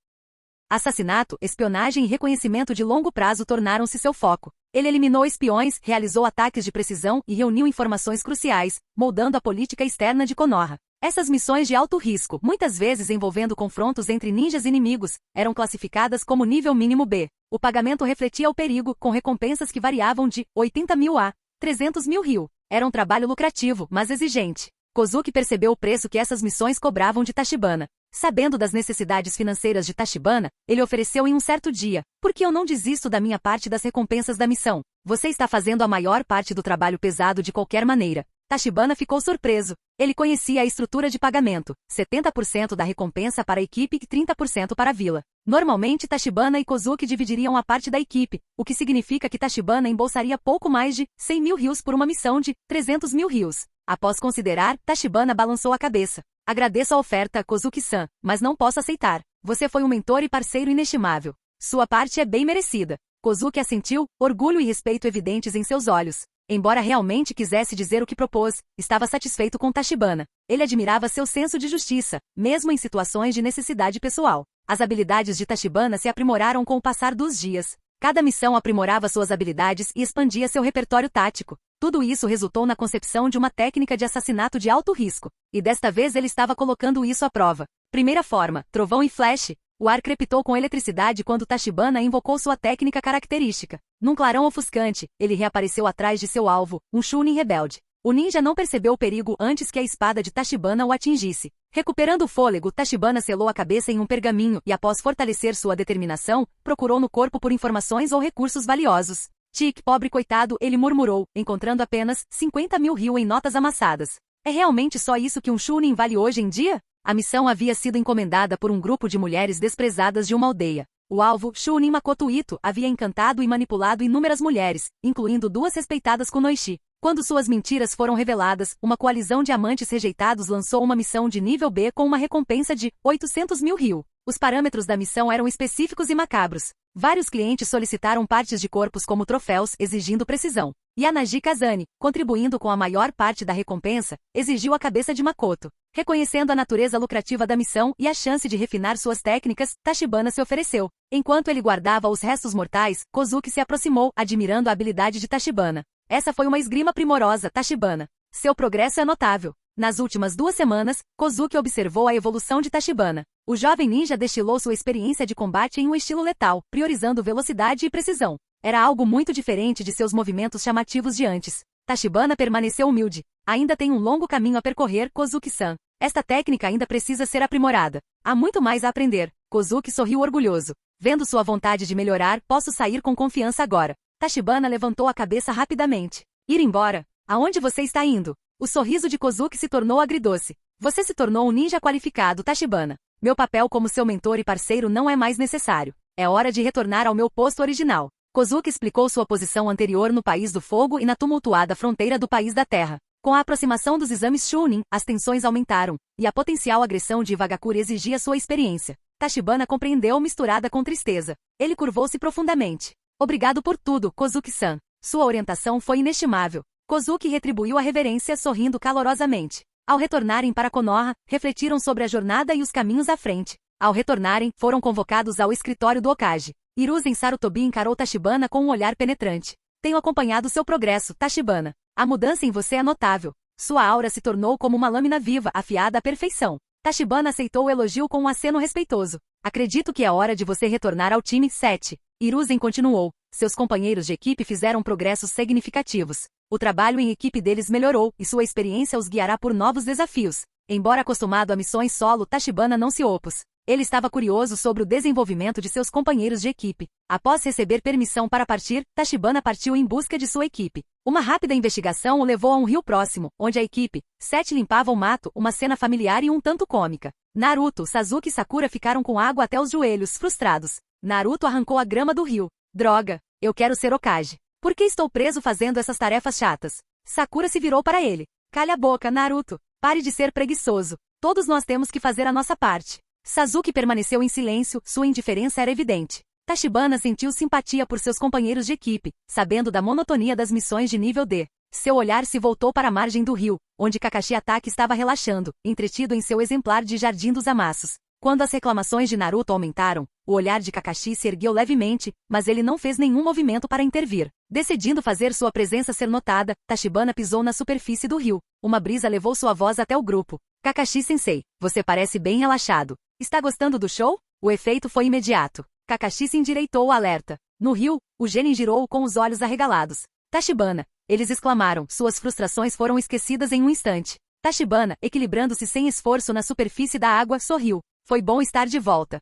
Assassinato, espionagem e reconhecimento de longo prazo tornaram-se seu foco. Ele eliminou espiões, realizou ataques de precisão e reuniu informações cruciais, moldando a política externa de Konoha. Essas missões de alto risco, muitas vezes envolvendo confrontos entre ninjas inimigos, eram classificadas como nível mínimo B. O pagamento refletia o perigo, com recompensas que variavam de 80 mil a 300 mil ryu. Era um trabalho lucrativo, mas exigente. Kozuki percebeu o preço que essas missões cobravam de Tachibana. Sabendo das necessidades financeiras de Tachibana, ele ofereceu em um certo dia. Por que eu não desisto da minha parte das recompensas da missão? Você está fazendo a maior parte do trabalho pesado de qualquer maneira. Tachibana ficou surpreso. Ele conhecia a estrutura de pagamento, 70% da recompensa para a equipe e 30% para a vila. Normalmente Tachibana e Kozuki dividiriam a parte da equipe, o que significa que Tachibana embolsaria pouco mais de 100 mil rios por uma missão de 300 mil rios. Após considerar, Tachibana balançou a cabeça. Agradeço a oferta, Kozuki-san, mas não posso aceitar. Você foi um mentor e parceiro inestimável. Sua parte é bem merecida. Kozuki assentiu, orgulho e respeito evidentes em seus olhos. Embora realmente quisesse dizer o que propôs, estava satisfeito com Tachibana. Ele admirava seu senso de justiça, mesmo em situações de necessidade pessoal. As habilidades de Tachibana se aprimoraram com o passar dos dias. Cada missão aprimorava suas habilidades e expandia seu repertório tático. Tudo isso resultou na concepção de uma técnica de assassinato de alto risco. E desta vez ele estava colocando isso à prova. Primeira forma, trovão e flash. O ar crepitou com eletricidade quando Tachibana invocou sua técnica característica. Num clarão ofuscante, ele reapareceu atrás de seu alvo, um Chunin rebelde. O ninja não percebeu o perigo antes que a espada de Tachibana o atingisse. Recuperando o fôlego, Tachibana selou a cabeça em um pergaminho e, após fortalecer sua determinação, procurou no corpo por informações ou recursos valiosos. Tique, pobre coitado, ele murmurou, encontrando apenas 50 mil ryu em notas amassadas. É realmente só isso que um Chunin vale hoje em dia? A missão havia sido encomendada por um grupo de mulheres desprezadas de uma aldeia. O alvo, Chunin Makoto Ito, havia encantado e manipulado inúmeras mulheres, incluindo 2 respeitadas kunoichi. Quando suas mentiras foram reveladas, uma coalizão de amantes rejeitados lançou uma missão de nível B com uma recompensa de 800 mil ryu. Os parâmetros da missão eram específicos e macabros. Vários clientes solicitaram partes de corpos como troféus, exigindo precisão. Yanaji Kazane, contribuindo com a maior parte da recompensa, exigiu a cabeça de Makoto. Reconhecendo a natureza lucrativa da missão e a chance de refinar suas técnicas, Tachibana se ofereceu. Enquanto ele guardava os restos mortais, Kozuki se aproximou, admirando a habilidade de Tachibana. Essa foi uma esgrima primorosa, Tachibana. Seu progresso é notável. Nas últimas 2 semanas, Kozuki observou a evolução de Tachibana. O jovem ninja destilou sua experiência de combate em um estilo letal, priorizando velocidade e precisão. Era algo muito diferente de seus movimentos chamativos de antes. Tachibana permaneceu humilde. Ainda tem um longo caminho a percorrer, Kozuki-san. Esta técnica ainda precisa ser aprimorada. Há muito mais a aprender. Kozuki sorriu orgulhoso. Vendo sua vontade de melhorar, posso sair com confiança agora. Tachibana levantou a cabeça rapidamente. Ir embora? Aonde você está indo? O sorriso de Kozuki se tornou agridoce. Você se tornou um ninja qualificado, Tachibana. Meu papel como seu mentor e parceiro não é mais necessário. É hora de retornar ao meu posto original. Kozuki explicou sua posição anterior no País do Fogo e na tumultuada fronteira do País da Terra. Com a aproximação dos exames Chunin, as tensões aumentaram, e a potencial agressão de Iwagakure exigia sua experiência. Tachibana compreendeu misturada com tristeza. Ele curvou-se profundamente. Obrigado por tudo, Kozuki-san. Sua orientação foi inestimável. Kozuki retribuiu a reverência sorrindo calorosamente. Ao retornarem para Konoha, refletiram sobre a jornada e os caminhos à frente. Ao retornarem, foram convocados ao escritório do Okage. Hiruzen Sarutobi encarou Tachibana com um olhar penetrante. Tenho acompanhado seu progresso, Tachibana. A mudança em você é notável. Sua aura se tornou como uma lâmina viva, afiada à perfeição. Tachibana aceitou o elogio com um aceno respeitoso. Acredito que é hora de você retornar ao time 7. Hiruzen continuou. Seus companheiros de equipe fizeram progressos significativos. O trabalho em equipe deles melhorou, e sua experiência os guiará por novos desafios. Embora acostumado a missões solo, Tachibana não se opôs. Ele estava curioso sobre o desenvolvimento de seus companheiros de equipe. Após receber permissão para partir, Tachibana partiu em busca de sua equipe. Uma rápida investigação o levou a um rio próximo, onde a equipe 7 limpava o mato, uma cena familiar e um tanto cômica. Naruto, Sasuke e Sakura ficaram com água até os joelhos, frustrados. Naruto arrancou a grama do rio. Droga, eu quero ser Hokage. Por que estou preso fazendo essas tarefas chatas? Sakura se virou para ele. Calha a boca, Naruto. Pare de ser preguiçoso. Todos nós temos que fazer a nossa parte. Sasuke permaneceu em silêncio, sua indiferença era evidente. Tachibana sentiu simpatia por seus companheiros de equipe, sabendo da monotonia das missões de nível D. Seu olhar se voltou para a margem do rio, onde Kakashi Atake estava relaxando, entretido em seu exemplar de Jardim dos Amassos. Quando as reclamações de Naruto aumentaram, o olhar de Kakashi se ergueu levemente, mas ele não fez nenhum movimento para intervir. Decidindo fazer sua presença ser notada, Tachibana pisou na superfície do rio. Uma brisa levou sua voz até o grupo. Kakashi-sensei, você parece bem relaxado. Está gostando do show? O efeito foi imediato. Kakashi se endireitou alerta. No rio, o genin girou com os olhos arregalados. Tachibana. Eles exclamaram, suas frustrações foram esquecidas em um instante. Tachibana, equilibrando-se sem esforço na superfície da água, sorriu. Foi bom estar de volta.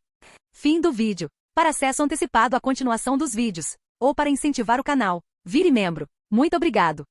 Fim do vídeo. Para acesso antecipado à continuação dos vídeos, ou para incentivar o canal, vire membro. Muito obrigado.